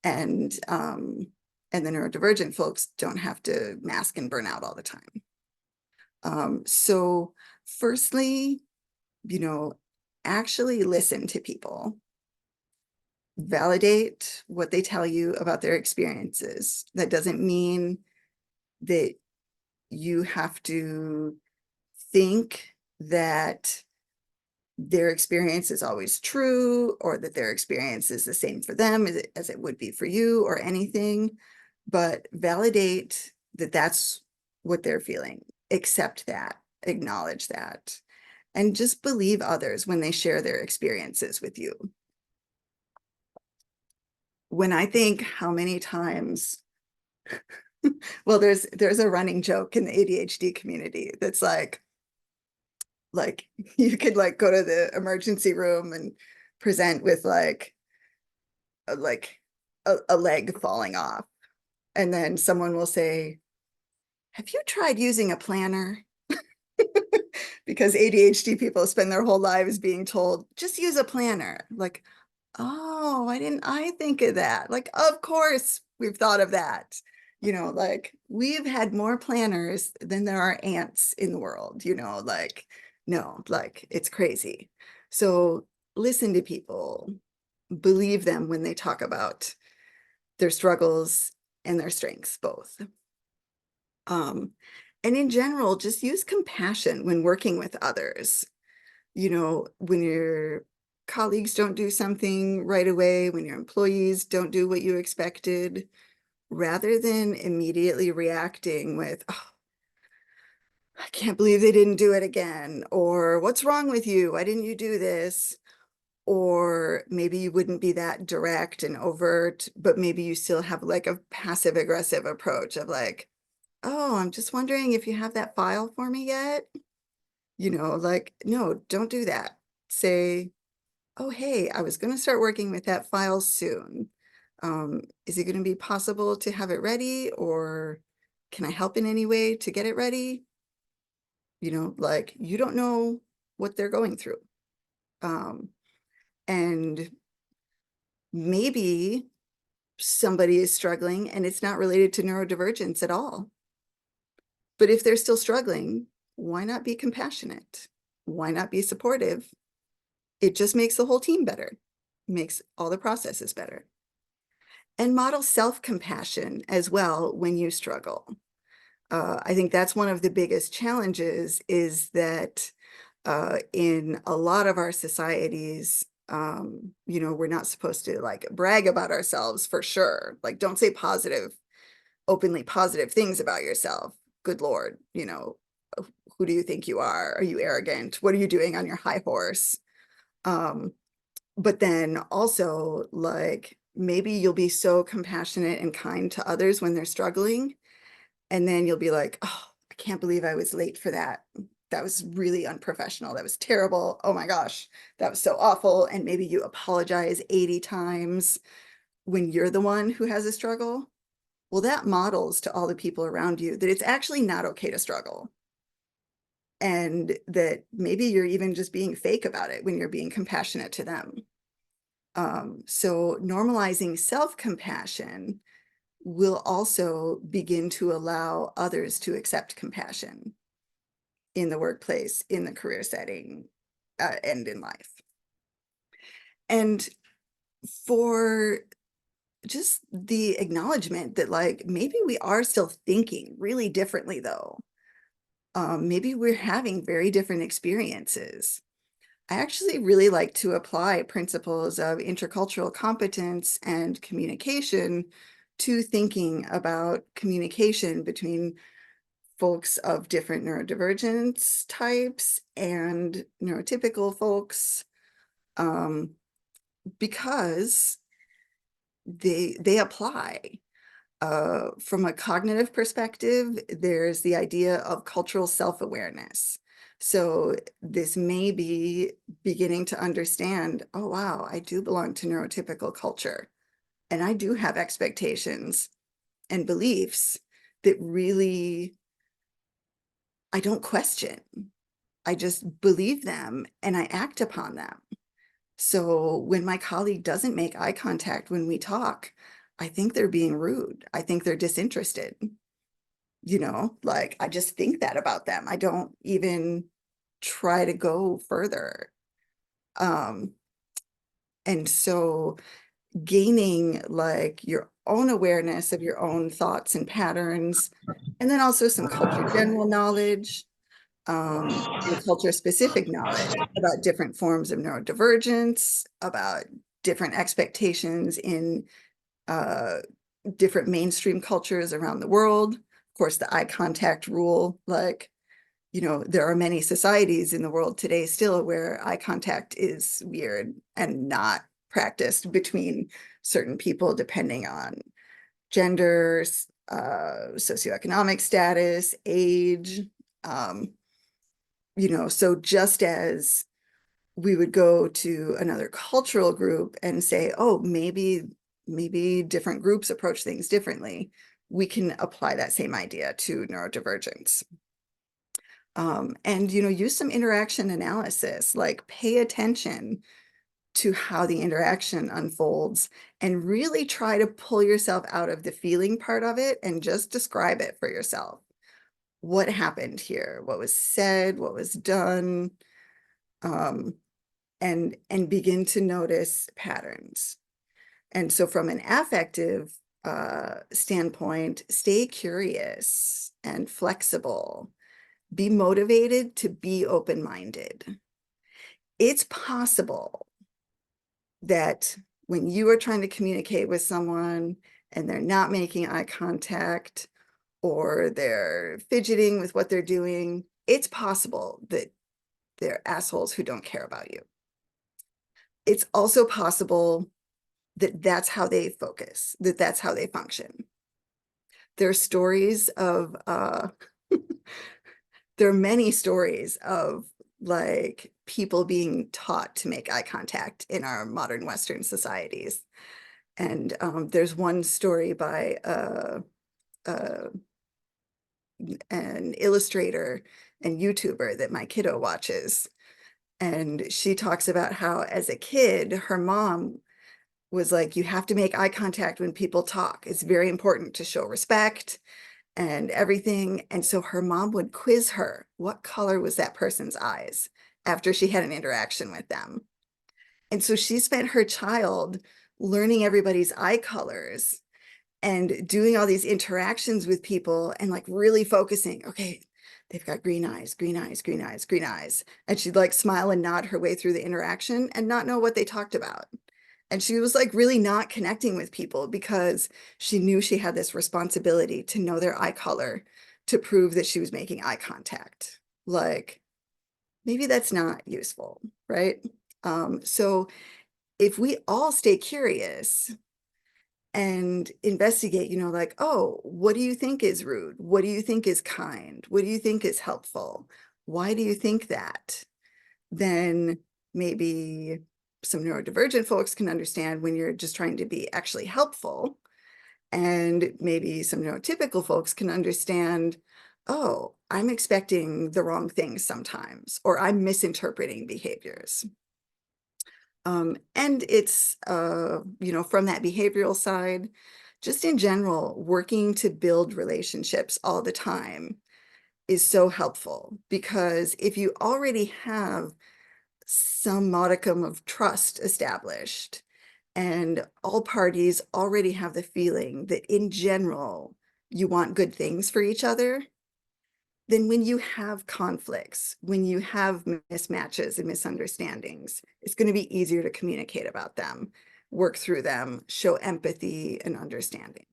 And the neurodivergent folks don't have to mask and burn out all the time. So firstly, you know, actually listen to people, validate what they tell you about their experiences. That doesn't mean that you have to think that their experience is always true or that their experience is the same for them as it would be for you or anything, but validate that that's what they're feeling, accept that, acknowledge that, and just believe others when they share their experiences with you. When I think how many times, well, there's a running joke in the ADHD community that's like you could like go to the emergency room and present with like a leg falling off, and then someone will say, have you tried using a planner? Because ADHD people spend their whole lives being told, just use a planner. Like, oh, why didn't I think of that? Like, of course we've thought of that. You know, like we've had more planners than there are ants in the world, you know, like, no, like it's crazy. So listen to people, believe them when they talk about their struggles and their strengths both. And in general, just use compassion when working with others. You know, when your colleagues don't do something right away, when your employees don't do what you expected, rather than immediately reacting with, oh, I can't believe they didn't do it again, or what's wrong with you? Why didn't you do this? Or maybe you wouldn't be that direct and overt, but maybe you still have like a passive aggressive approach of like, oh, I'm just wondering if you have that file for me yet. Like, no, don't do that. Say, oh, hey, I was going to start working with that file soon. Is it going to be possible to have it ready, or can I help in any way to get it ready? Like, you don't know what they're going through. And maybe somebody is struggling and it's not related to neurodivergence at all. But if they're still struggling, why not be compassionate? Why not be supportive? It just makes the whole team better, makes all the processes better. And model self-compassion as well when you struggle. I think that's one of the biggest challenges, is that in a lot of our societies, we're not supposed to like brag about ourselves, for sure. Like, don't say openly positive things about yourself. Good Lord, who do you think you are? Are you arrogant? What are you doing on your high horse? But then also, like, maybe you'll be so compassionate and kind to others when they're struggling, and then you'll be like, oh, I can't believe I was late for that. That was really unprofessional. That was terrible. Oh my gosh, that was so awful. And maybe you apologize 80 times when you're the one who has a struggle. Well, that models to all the people around you that it's actually not okay to struggle. And that maybe you're even just being fake about it when you're being compassionate to them. So normalizing self-compassion will also begin to allow others to accept compassion in the workplace, in the career setting, and in life. And for just the acknowledgement that, like, maybe we are still thinking really differently, though. Maybe we're having very different experiences. I actually really like to apply principles of intercultural competence and communication to thinking about communication between folks of different neurodivergence types and neurotypical folks, because they apply. From a cognitive perspective, there's the idea of cultural self-awareness. So this may be beginning to understand, oh, wow, I do belong to neurotypical culture. And I do have expectations and beliefs that really I don't question. I just believe them and I act upon them. So when my colleague doesn't make eye contact when we talk, I think they're being rude. I think they're disinterested. Like, I just think that about them. I don't even try to go further. And so gaining like your own awareness of your own thoughts and patterns, and then also some culture general knowledge, culture specific knowledge about different forms of neurodivergence, about different expectations in different mainstream cultures around the world. Of course, the eye contact rule, like, there are many societies in the world today still where eye contact is weird and not practiced between certain people, depending on gender, socioeconomic status, age. So just as we would go to another cultural group and say, oh, maybe different groups approach things differently, we can apply that same idea to neurodivergence. And use some interaction analysis, like pay attention to how the interaction unfolds and really try to pull yourself out of the feeling part of it and just describe it for yourself. What happened here? What was said? What was done? And begin to notice patterns. And so from an affective standpoint, stay curious and flexible. Be motivated to be open-minded. It's possible that when you are trying to communicate with someone and they're not making eye contact or they're fidgeting with what they're doing, it's possible that they're assholes who don't care about you. It's also possible that that's how they focus, that that's how they function. There are stories of, there are many stories of like people being taught to make eye contact in our modern Western societies. And there's one story by an illustrator and YouTuber that my kiddo watches. And she talks about how as a kid, her mom was like, you have to make eye contact when people talk. It's very important to show respect and everything. And so her mom would quiz her, what color was that person's eyes after she had an interaction with them? And so she spent her child learning everybody's eye colors and doing all these interactions with people and like really focusing, okay, they've got green eyes, green eyes, green eyes, green eyes. And she'd like smile and nod her way through the interaction and not know what they talked about. And she was like really not connecting with people because she knew she had this responsibility to know their eye color to prove that she was making eye contact. Like, maybe that's not useful, right? So if we all stay curious and investigate, you know, like, oh, what do you think is rude? What do you think is kind? What do you think is helpful? Why do you think that? Then maybe some neurodivergent folks can understand when you're just trying to be actually helpful. And maybe some neurotypical folks can understand, oh, I'm expecting the wrong things sometimes, or I'm misinterpreting behaviors. And it's, you know, from that behavioral side, just in general, working to build relationships all the time is so helpful, because if you already have some modicum of trust established and all parties already have the feeling that in general, you want good things for each other, then when you have conflicts, when you have mismatches and misunderstandings, it's going to be easier to communicate about them, work through them, show empathy and understanding.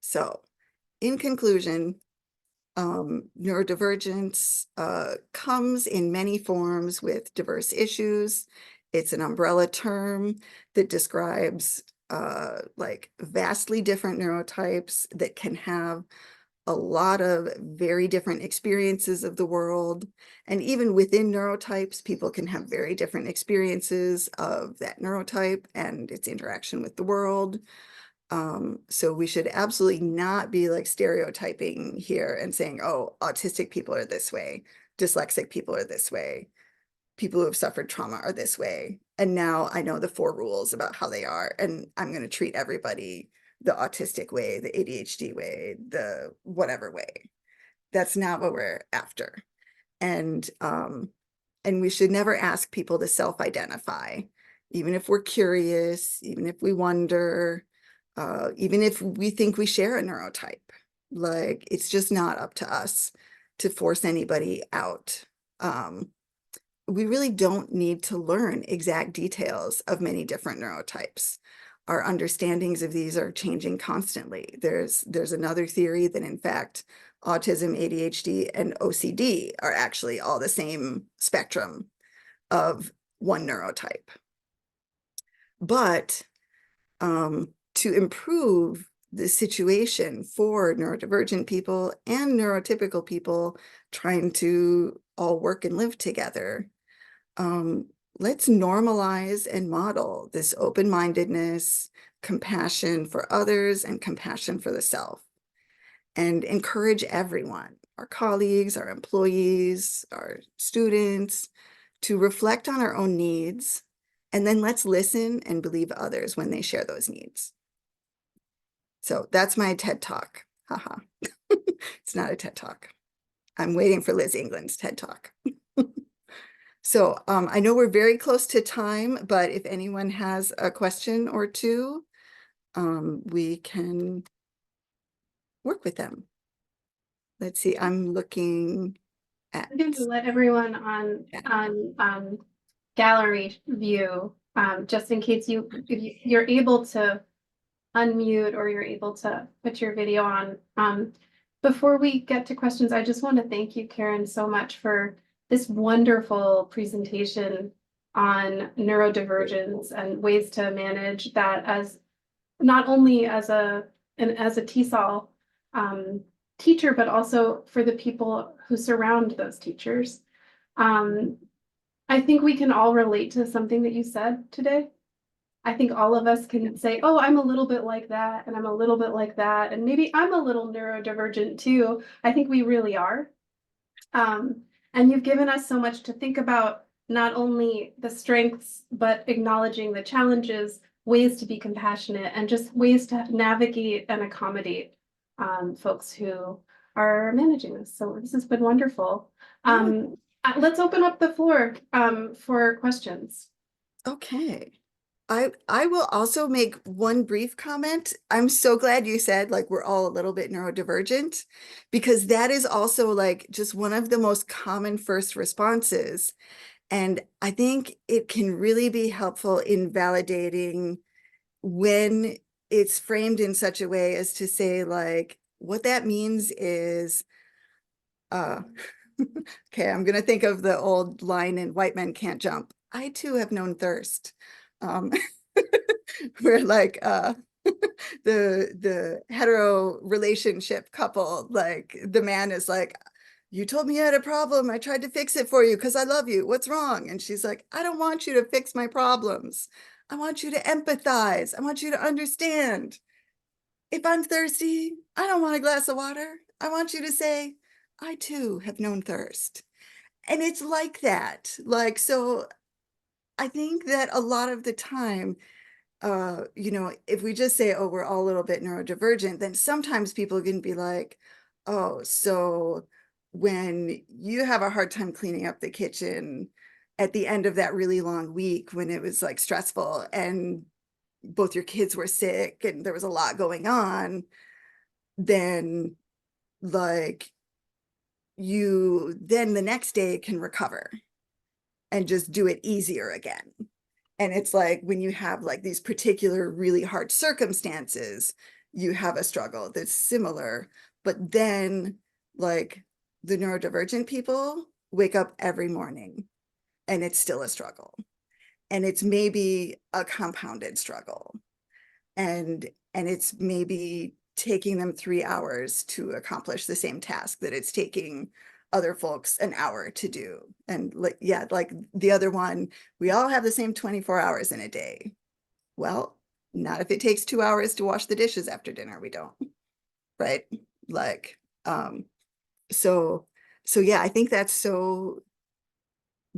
So in conclusion, neurodivergence comes in many forms with diverse issues. It's an umbrella term that describes like vastly different neurotypes that can have a lot of very different experiences of the world. And even within neurotypes, people can have very different experiences of that neurotype and its interaction with the world. So we should absolutely not be like stereotyping here and saying, oh, autistic people are this way, dyslexic people are this way, people who have suffered trauma are this way. And now I know the 4 rules about how they are, and I'm going to treat everybody the autistic way, the ADHD way, the whatever way. That's not what we're after. And we should never ask people to self-identify, even if we're curious, even if we wonder, even if we think we share a neurotype. Like, it's just not up to us to force anybody out. We really don't need to learn exact details of many different neurotypes. Our understandings of these are changing constantly. There's another theory that in fact, autism, ADHD, and OCD are actually all the same spectrum of one neurotype. But to improve the situation for neurodivergent people and neurotypical people trying to all work and live together, let's normalize and model this open-mindedness, compassion for others, and compassion for the self, and encourage everyone, our colleagues, our employees, our students, to reflect on our own needs, and then let's listen and believe others when they share those needs. So that's my TED Talk. Haha. It's not a TED Talk. I'm waiting for Liz England's TED Talk. So I know we're very close to time, but if anyone has a question or two, we can work with them. Let's see, I'm looking at. I'm going to let everyone on gallery view, just in case you're able to unmute or you're able to put your video on. Before we get to questions, I just want to thank you, Karen, so much for this wonderful presentation on neurodivergence and ways to manage that as not only as a and as a TESOL teacher, but also for the people who surround those teachers. I think we can all relate to something that you said today. I think all of us can say, oh, I'm a little bit like that, and I'm a little bit like that, and maybe I'm a little neurodivergent too. I think we really are. And you've given us so much to think about, not only the strengths, but acknowledging the challenges, ways to be compassionate, and just ways to navigate and accommodate folks who are managing this. So this has been wonderful. Let's open up the floor for questions. Okay. I will also make one brief comment. I'm so glad you said like we're all a little bit neurodivergent, because that is also like just one of the most common first responses. And I think it can really be helpful in validating when it's framed in such a way as to say like, what that means is, okay, I'm gonna think of the old line in White Men Can't Jump. I too have known thirst. Where like the hetero relationship couple, like the man is like, you told me you had a problem, I tried to fix it for you because I love you, what's wrong? And she's like, I don't want you to fix my problems, I want you to empathize, I want you to understand. If I'm thirsty, I don't want a glass of water, I want you to say, I too have known thirst. And it's like that, like, so I think that a lot of the time, you know, if we just say, oh, we're all a little bit neurodivergent, then sometimes people can be like, oh, so when you have a hard time cleaning up the kitchen at the end of that really long week when it was like stressful and both your kids were sick and there was a lot going on, then like you then the next day can recover and just do it easier again. And it's like when you have like these particular really hard circumstances, you have a struggle that's similar, but then like the neurodivergent people wake up every morning and it's still a struggle. And it's maybe a compounded struggle. And it's maybe taking them 3 hours to accomplish the same task that it's taking other folks an hour to do. And like, yeah, like the other one, we all have the same 24 hours in a day. Well, not if it takes 2 hours to wash the dishes after dinner, we don't, right? Like, so yeah, I think that's so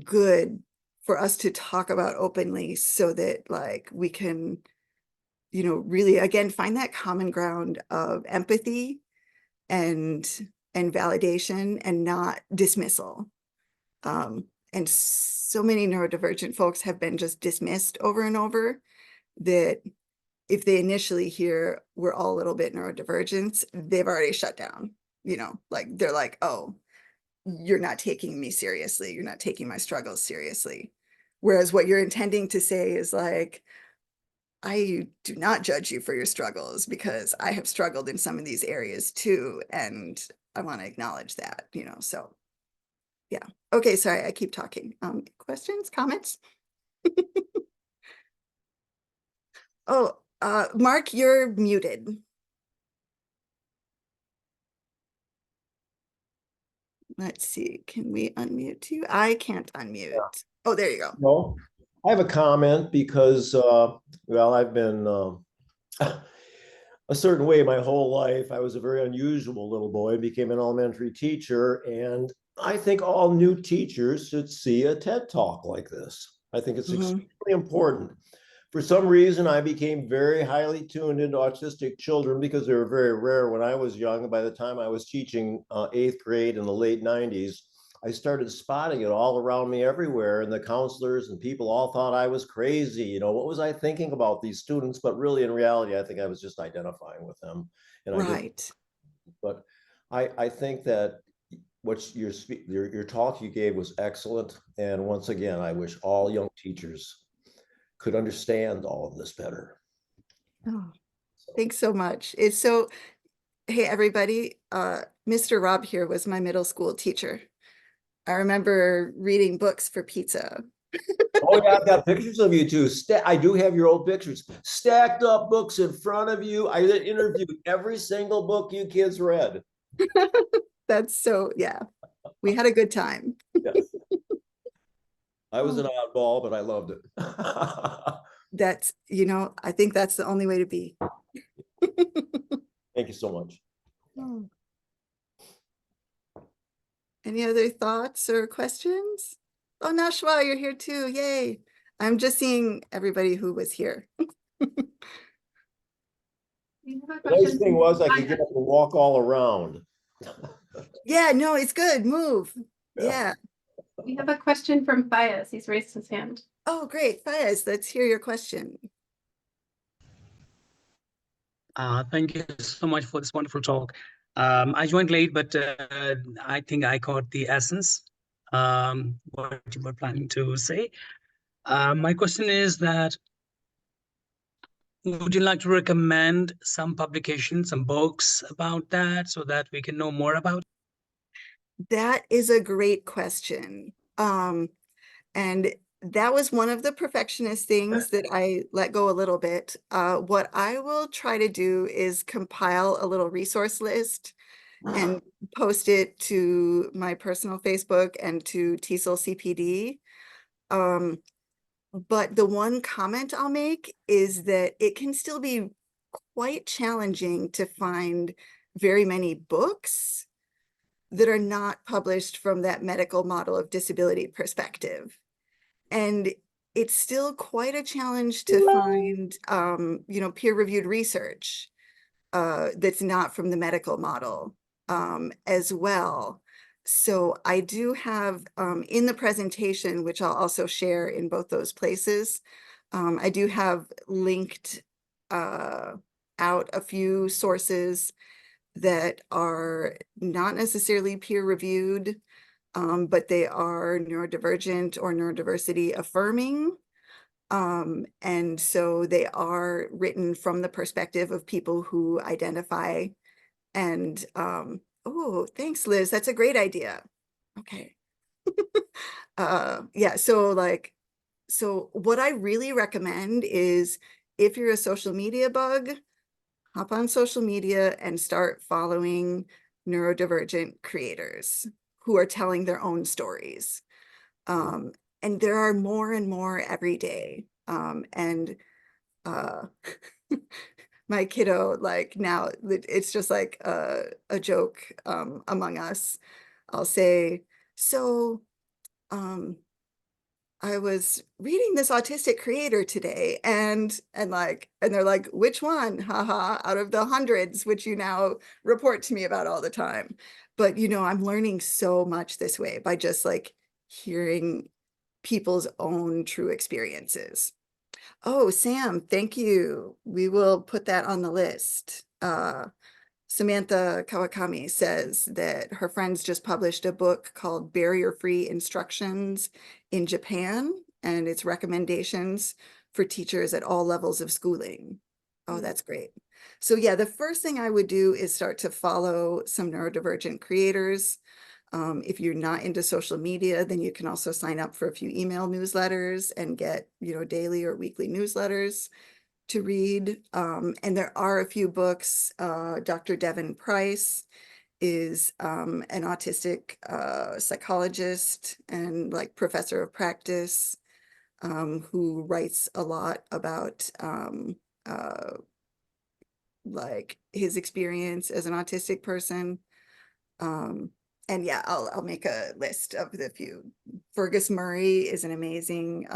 good for us to talk about openly so that like we can, you know, really again find that common ground of empathy and validation and not dismissal. And so many neurodivergent folks have been just dismissed over and over that if they initially hear we're all a little bit neurodivergent, they've already shut down, you know, like they're like, oh, you're not taking me seriously, you're not taking my struggles seriously. Whereas what you're intending to say is like, I do not judge you for your struggles because I have struggled in some of these areas too. And I want to acknowledge that, you know, so yeah. Okay, sorry, I keep talking. Questions, comments? Oh, Mark, you're muted. Let's see, can we unmute you? I can't unmute. Yeah. Oh, there you go. No, I have a comment because, well, I've been a certain way my whole life. I was a very unusual little boy, became an elementary teacher, and I think all new teachers should see a TED Talk like this. I think it's extremely important. For some reason, I became very highly tuned into autistic children because they were very rare when I was young. By the time I was teaching 8th grade in the late 90s, I started spotting it all around me everywhere. And the counselors and people all thought I was crazy. You know, what was I thinking about these students? But really, in reality, I think I was just identifying with them. And Right. But I think that what your talk you gave was excellent. And once again, I wish all young teachers could understand all of this better. Oh, thanks so much. It's so, hey, everybody, Mr. Rob here was my middle school teacher. I remember reading books for pizza Oh yeah, I've got pictures of you too. I do have your old pictures. Stacked up books in front of you. I interviewed every single book you kids read. That's so, yeah, we had a good time. Yes. I was an oddball, but I loved it. That's, I think that's the only way to be. Thank you so much. Oh. Any other thoughts or questions? Oh, Nashwa, you're here too. Yay. I'm just seeing everybody who was here. We have a The nice question thing from was I could Maya. get up and walk all around. Yeah, no, it's good. Move. Yeah. Yeah. We have a question from Fayez. He's raised his hand. Oh, great. Fayez, let's hear your question. Thank you so much for this wonderful talk. I joined late, but I think I caught the essence, what you were planning to say. My question is that, would you like to recommend some publications, some books about that so that we can know more about it? That is a great question. And that was one of the perfectionist things that I let go a little bit. What I will try to do is compile a little resource list and post it to my personal Facebook and to TESOL CPD. But the one comment I'll make is that it can still be quite challenging to find very many books that are not published from that medical model of disability perspective. And it's still quite a challenge to find, peer-reviewed research that's not from the medical model as well. So I do have in the presentation, which I'll also share in both those places, I do have linked out a few sources that are not necessarily peer-reviewed, but they are neurodivergent or neurodiversity affirming. And so they are written from the perspective of people who identify and, oh, thanks, Liz. That's a great idea. Okay. Yeah, so what I really recommend is if you're a social media bug, hop on social media and start following neurodivergent creators who are telling their own stories. And there are more and more every day. My kiddo, like now, it's just like a joke among us. I'll say, so I was reading this autistic creator today and they're like, which one? Haha, out of the hundreds, which you now report to me about all the time. But I'm learning so much this way by just like hearing people's own true experiences. Oh, Sam, thank you. We will put that on the list. Samantha Kawakami says that her friends just published a book called Barrier-Free Instructions in Japan, and it's recommendations for teachers at all levels of schooling. Oh, that's great. So yeah, the first thing I would do is start to follow some neurodivergent creators. If you're not into social media, then you can also sign up for a few email newsletters and get, daily or weekly newsletters to read. And there are a few books. Dr. Devin Price is an autistic psychologist and like professor of practice who writes a lot about like his experience as an autistic person. And yeah, I'll make a list of the few. Fergus Murray is an amazing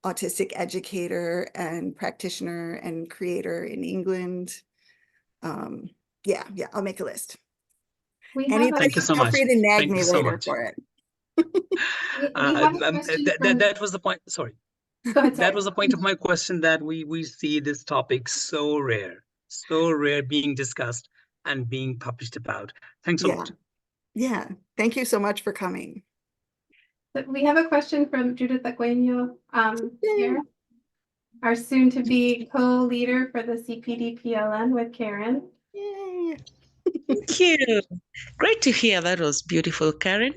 autistic educator and practitioner and creator in England. Yeah, I'll make a list. Anybody, Thank you so feel much. free to nag Thank me you so later much. for it. That was the point. Sorry. Go ahead, That was the point of my question, that we see this topic so rare being discussed and being published about. Thanks a lot. Yeah. Thank you so much for coming. We have a question from Judith Agueno here, our soon-to-be co-leader for the CPD PLN with Karen. Yay. Thank you. Great to hear. That was beautiful, Karen.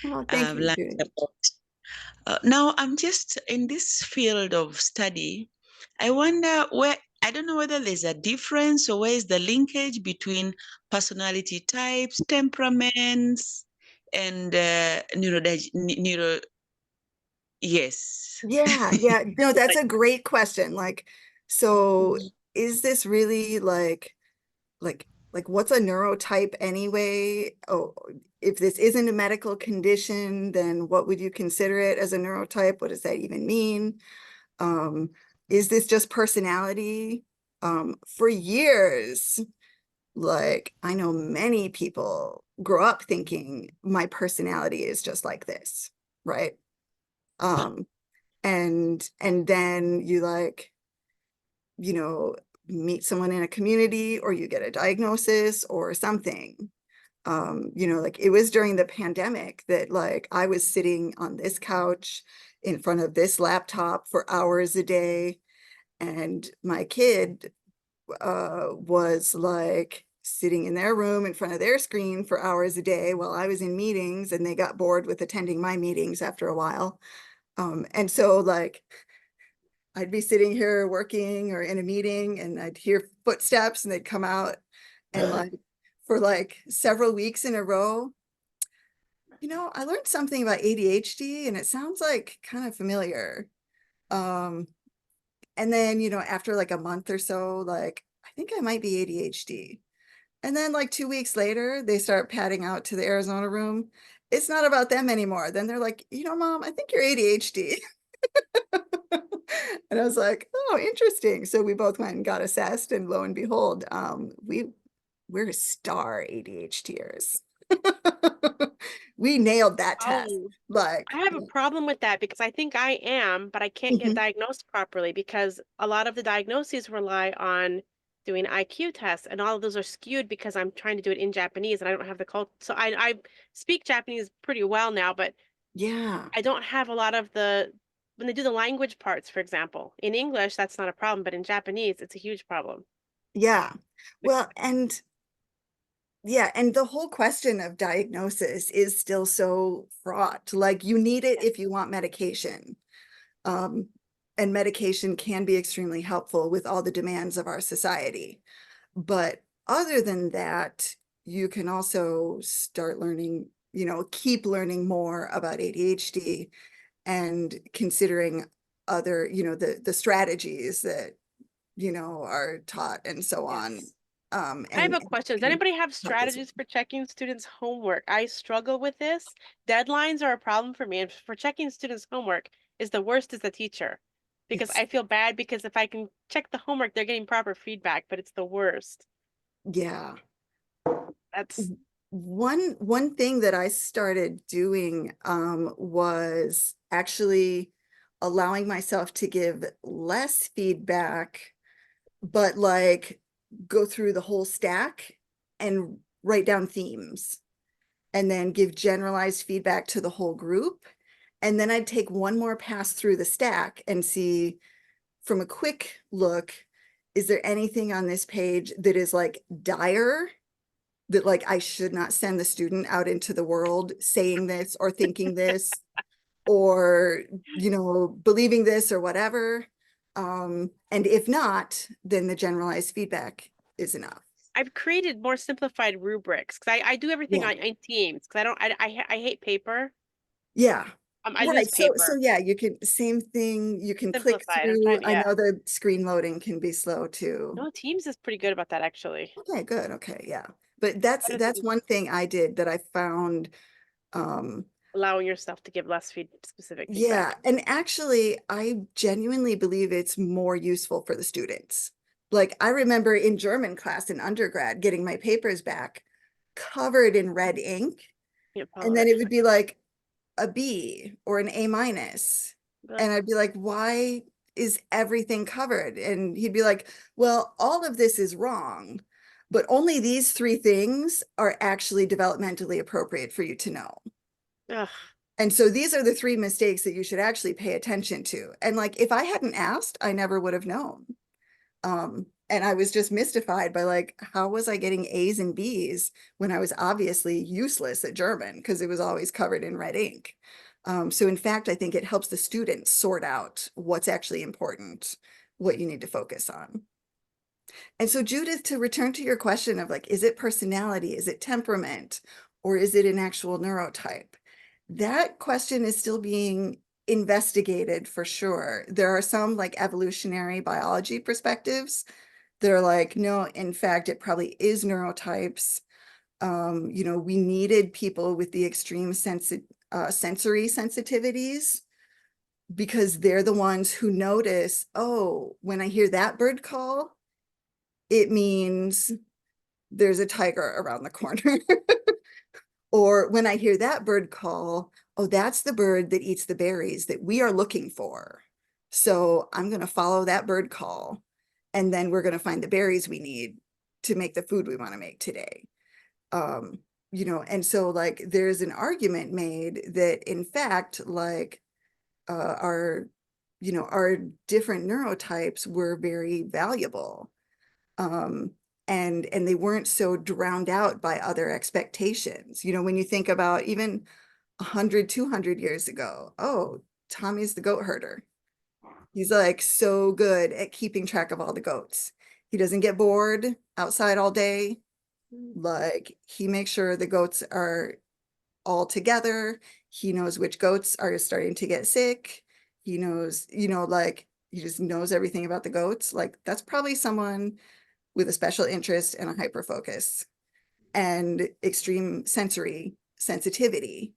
Oh, thank you, Learned Judith. Now I'm just in this field of study. I wonder where, I don't know whether there's a difference or where is the linkage between personality types, temperaments, and yes. Yeah, no, that's a great question. Like, so is this really like what's a neurotype anyway? Oh, if this isn't a medical condition, then what would you consider it as a neurotype? What does that even mean? Um, is this just personality? For years, like I know many people grow up thinking my personality is just like this, right? Um, and then you like, you know, meet someone in a community or you get a diagnosis or something. You know, like it was during the pandemic that like I was sitting on this couch in front of this laptop for hours a day, and my kid was like sitting in their room in front of their screen for hours a day while I was in meetings, and they got bored with attending my meetings after a while. And so like I'd be sitting here working or in a meeting and I'd hear footsteps and they'd come out, and like for like several weeks in a row, you know, I learned something about ADHD and it sounds like kind of familiar. Um, and then, you know, after like a month or so, like, I think I might be ADHD. And then like 2 weeks later, they start padding out to the Arizona room. It's not about them anymore. Then they're like, you know, Mom, I think you're ADHD. And I was like, oh, interesting. So we both went and got assessed, and lo and behold, we're star ADHDers. We nailed that test. Oh, Like, I have a problem with that because I think I am, but I can't get mhm, diagnosed properly because a lot of the diagnoses rely on doing IQ tests, and all of those are skewed because I'm trying to do it in Japanese and I don't have the culture. So I speak Japanese pretty well now, but yeah, I don't have a lot of the when they do the language parts, for example. In English, that's not a problem, but in Japanese, it's a huge problem. yeah. Like, Well, and yeah, and the whole question of diagnosis is still so fraught. Like, you need it yes. if you want medication. Um, and medication can be extremely helpful with all the demands of our society. But other than that, you can also start learning, you know, keep learning more about ADHD and considering other, you know, the strategies that, you know, are taught and so on. Yes. I have And a question. Does can anybody have help as strategies for checking students' homework? I struggle with this. Deadlines are a problem for me, and for checking students' homework is the worst as the teacher because it's, I feel bad because if I can check the homework, they're getting proper feedback, but it's the worst. yeah. That's One thing that I started doing was actually allowing myself to give less feedback, but like go through the whole stack and write down themes, and then give generalized feedback to the whole group. And then I'd take one more pass through the stack and see from a quick look, is there anything on this page that is like dire, that like I should not send the student out into the world saying this or thinking this or, you know, believing this or whatever. And if not, then the generalized feedback is enough. I've created more simplified rubrics because I do everything Yeah. on Teams because I hate paper. Yeah. I lose Right. So paper. yeah, you can, same thing, you can click Simplified. I'm through. trying, I yeah. know the screen loading can be slow too. No, Teams is pretty good about that actually. Okay, good. Okay, yeah. But that's Better that's than one thing I did that I found allowing yourself to give less specific yeah, feedback. and actually, I genuinely believe it's more useful for the students. Like, I remember in German class in undergrad getting my papers back covered in red ink, Can't follow and then it. it would be like a B or an A minus. Ugh. And I'd be like, why is everything covered? And he'd be like, well, all of this is wrong, but only these three things are actually developmentally appropriate for you to know. Ugh. And so these are the three mistakes that you should actually pay attention to. And like, if I hadn't asked, I never would have known. And I was just mystified by like, how was I getting A's and B's when I was obviously useless at German because it was always covered in red ink? So in fact, I think it helps the students sort out what's actually important, what you need to focus on. And so Judith, to return to your question of like, is it personality, is it temperament, or is it an actual neurotype? That question is still being investigated for sure. There are some like evolutionary biology perspectives. They're like, no, in fact, it probably is neurotypes. You know, we needed people with the extreme sensory sensitivities because they're the ones who notice, oh, when I hear that bird call, it means there's a tiger around the corner. Or when I hear that bird call, oh, that's the bird that eats the berries that we are looking for. So I'm going to follow that bird call, and then we're going to find the berries we need to make the food we want to make today. You know, and so like there's an argument made that in fact, like our, you know, our different neurotypes were very valuable. And they weren't so drowned out by other expectations. You know, when you think about even 100, 200 years ago, oh, Tommy's the goat herder. He's like so good at keeping track of all the goats. He doesn't get bored outside all day. Like he makes sure the goats are all together. He knows which goats are starting to get sick. He knows, you know, like he just knows everything about the goats. Like that's probably someone with a special interest and a hyper focus and extreme sensory sensitivity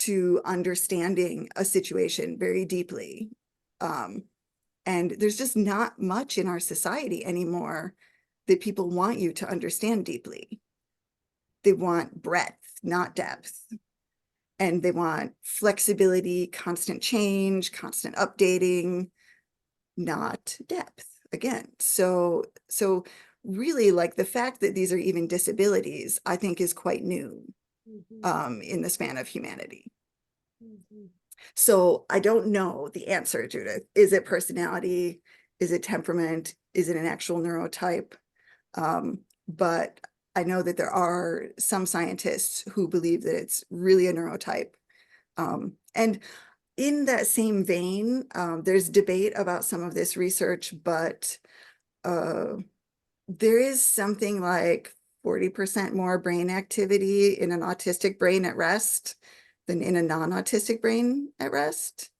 to understanding a situation very deeply. And there's just not much in our society anymore that people want you to understand deeply. They want breadth, not depth. And they want flexibility, constant change, constant updating, not depth. Again, so really like the fact that these are even disabilities, I think is quite new in the span of humanity. So I don't know the answer, Judith. Is it personality? Is it temperament? Is it an actual neurotype? But I know that there are some scientists who believe that it's really a neurotype. And in that same vein, there's debate about some of this research, but there is something like 40% more brain activity in an autistic brain at rest than in a non-autistic brain at rest.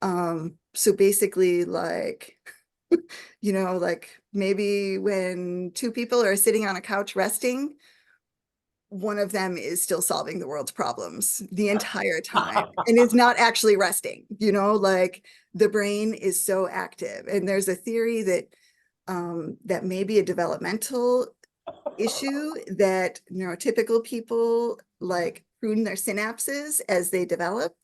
So basically like, you know, like maybe when two people are sitting on a couch resting, one of them is still solving the world's problems the entire time and is not actually resting, you know, like the brain is so active. And there's a theory that that may be a developmental issue, that neurotypical people like prune their synapses as they develop.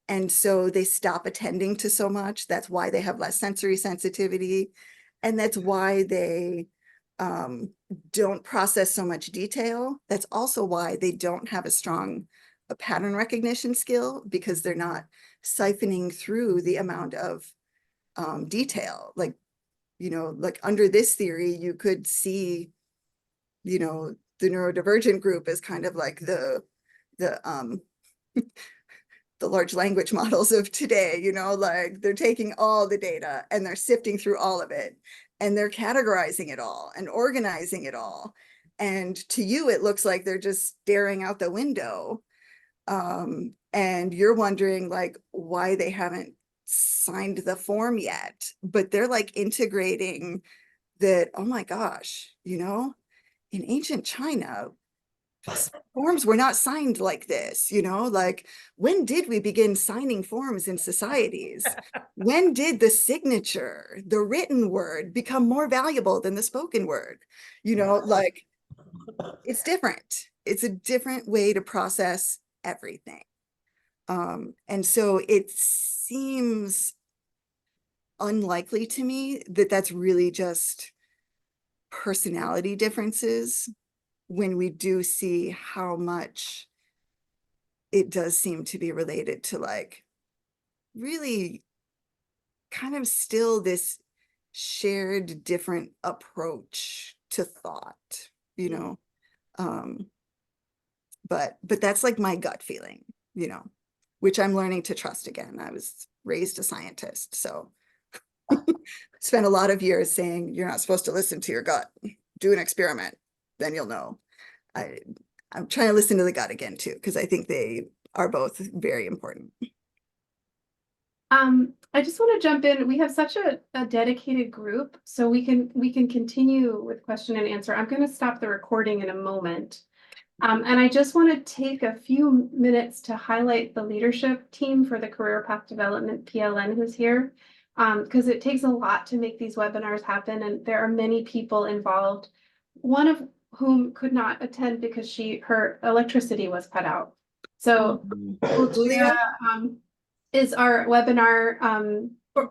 And so they stop attending to so much. That's why they have less sensory sensitivity. And that's why they don't process so much detail. That's also why they don't have a strong pattern recognition skill, because they're not siphoning through the amount of detail. Like, you know, like under this theory, you could see, you know, the neurodivergent group is kind of like the the large language models of today, you know, like they're taking all the data and they're sifting through all of it and they're categorizing it all and organizing it all. And to you, it looks like they're just staring out the window. And you're wondering like why they haven't signed the form yet, but they're like integrating that, oh my gosh, you know, in ancient China, forms were not signed like this, you know, like when did we begin signing forms in societies? When did the signature, the written word, become more valuable than the spoken word? You know, like it's different. It's a different way to process everything. And so it seems unlikely to me that that's really just personality differences, when we do see how much it does seem to be related to like really kind of still this shared different approach to thought, you know. But that's like my gut feeling, you know. which I'm learning to trust again. I was raised a scientist, so spent a lot of years saying you're not supposed to listen to your gut. Do an experiment, then you'll know. I'm trying to listen to the gut again too, because I think they are both very important. I just want to jump in. We have such a dedicated group, so we can continue with question and answer. I'm going to stop the recording in a moment. And I just want to take a few minutes to highlight the leadership team for the Career Path Development PLN who's here, because it takes a lot to make these webinars happen, and there are many people involved, one of whom could not attend because her electricity was cut out. So Lucia is our webinar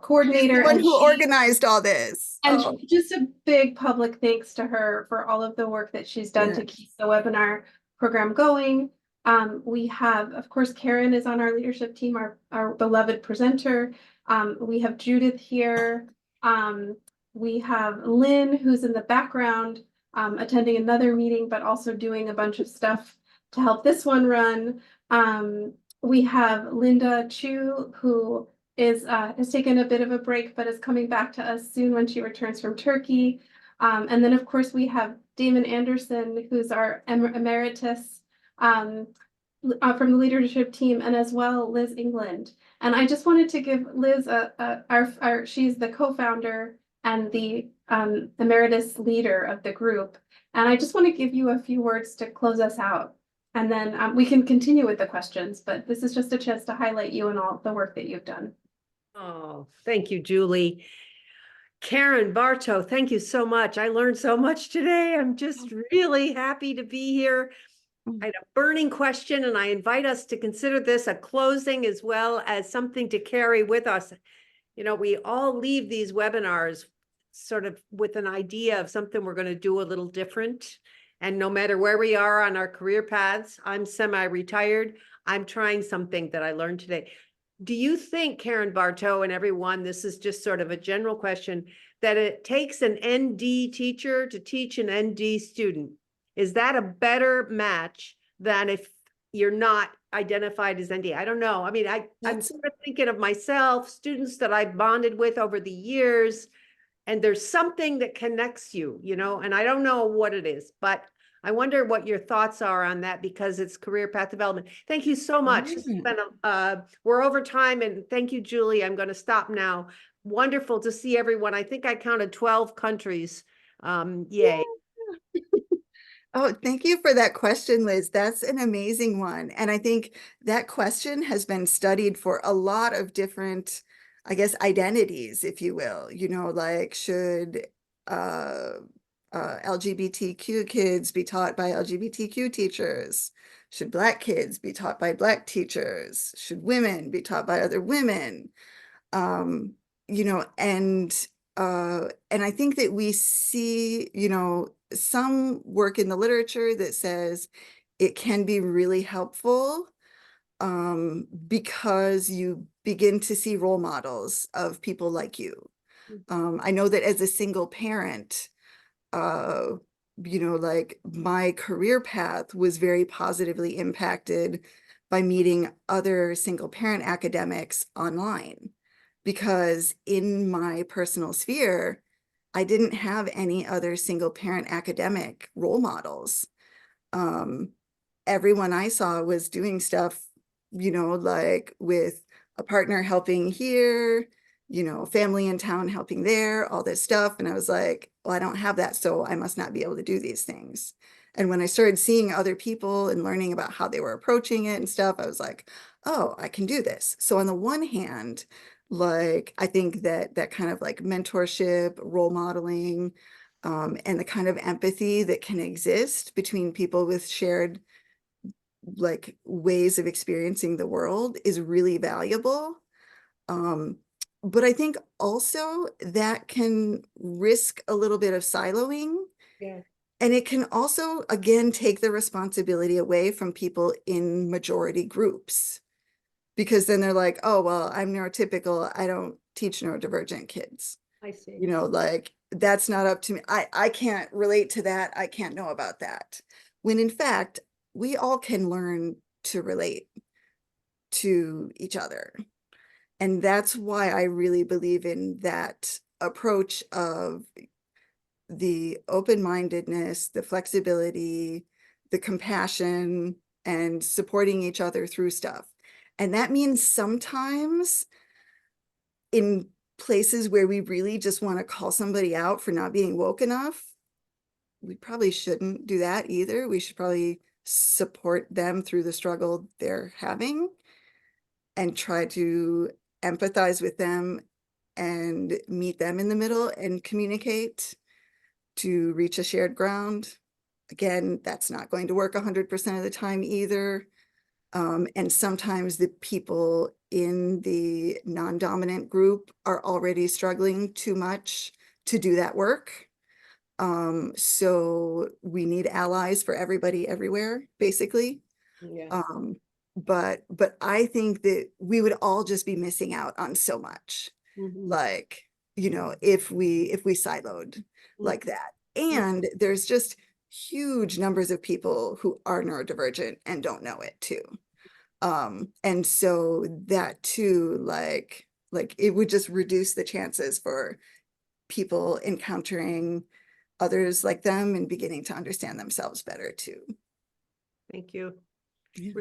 coordinator. The one and who she- organized all this. And Oh, just a big public thanks to her for all of the work that she's done to keep the webinar program going. We have, of course, Karen is on our leadership team, our beloved presenter. We have Judith here. We have Lynn, who's in the background, attending another meeting, but also doing a bunch of stuff to help this one run. We have Linda Chu, who has taken a bit of a break, but is coming back to us soon when she returns from Turkey. And then, of course, we have Damon Anderson, who's our emeritus from the leadership team, and as well Liz England. And I just wanted to give Liz she's the co-founder and the emeritus leader of the group. And I just want to give you a few words to close us out. And then we can continue with the questions, but this is just a chance to highlight you and all the work that you've done. Oh, thank you, Julie. Karen, Barto, thank you so much. I learned so much today. I'm just really happy to be here. I had a burning question, and I invite us to consider this a closing as well as something to carry with us. You know, we all leave these webinars sort of with an idea of something we're going to do a little different. And no matter where we are on our career paths, I'm semi-retired. I'm trying something that I learned today. Do you think, Karen, Barto, and everyone, this is just sort of a general question, that it takes an ND teacher to teach an ND student? Is that a better match than if you're not identified as ND? I don't know. I mean, I'm sort of thinking of myself, students that I've bonded with over the years, and there's something that connects you, you know, and I don't know what it is, but I wonder what your thoughts are on that, because it's career path development. Thank you so much. It's been we're over time, and thank you, Julie. I'm going to stop now. Wonderful to see everyone. I think I counted 12 countries. Yay. Oh, thank you for that question, Liz. That's an amazing one. And I think that question has been studied for a lot of different, I guess, identities, if you will. You know, like, should LGBTQ kids be taught by LGBTQ teachers? Should Black kids be taught by Black teachers? Should women be taught by other women? You know, and I think that we see, you know, some work in the literature that says it can be really helpful because you begin to see role models of people like you. I know that as a single parent, you know, like, my career path was very positively impacted by meeting other single parent academics online, because in my personal sphere, I didn't have any other single parent academic role models. Everyone I saw was doing stuff, you know, like with a partner helping here, you know, family in town helping there, all this stuff. And I was like, well, I don't have that, so I must not be able to do these things. And when I started seeing other people and learning about how they were approaching it and stuff, I was like, oh, I can do this. So on the one hand, like, I think that kind of like mentorship, role modeling, and the kind of empathy that can exist between people with shared, like, ways of experiencing the world is really valuable. But I think also that can risk a little bit of siloing. Yeah. And it can also, again, take the responsibility away from people in majority groups, because then they're like, oh, well, I'm neurotypical, I don't teach neurodivergent kids. I see. You know, like, that's not up to me. I can't relate to that. I can't know about that. When in fact, we all can learn to relate. to each other. And that's why I really believe in that approach of the open-mindedness, the flexibility, the compassion, and supporting each other through stuff. And that means sometimes in places where we really just want to call somebody out for not being woke enough, we probably shouldn't do that either. We should probably support them through the struggle they're having and try to empathize with them and meet them in the middle and communicate to reach a shared ground. Again, that's not going to work 100% of the time either. And sometimes the people in the non-dominant group are already struggling too much to do that work. So we need allies for everybody everywhere, basically. Yeah. But I think that we would all just be missing out on so much. Mhm. Like, you know, if we siloed like that. And there's just huge numbers of people who are neurodivergent and don't know it too. And so that too, like it would just reduce the chances for people encountering others like them and beginning to understand themselves better too. Thank you. Yeah.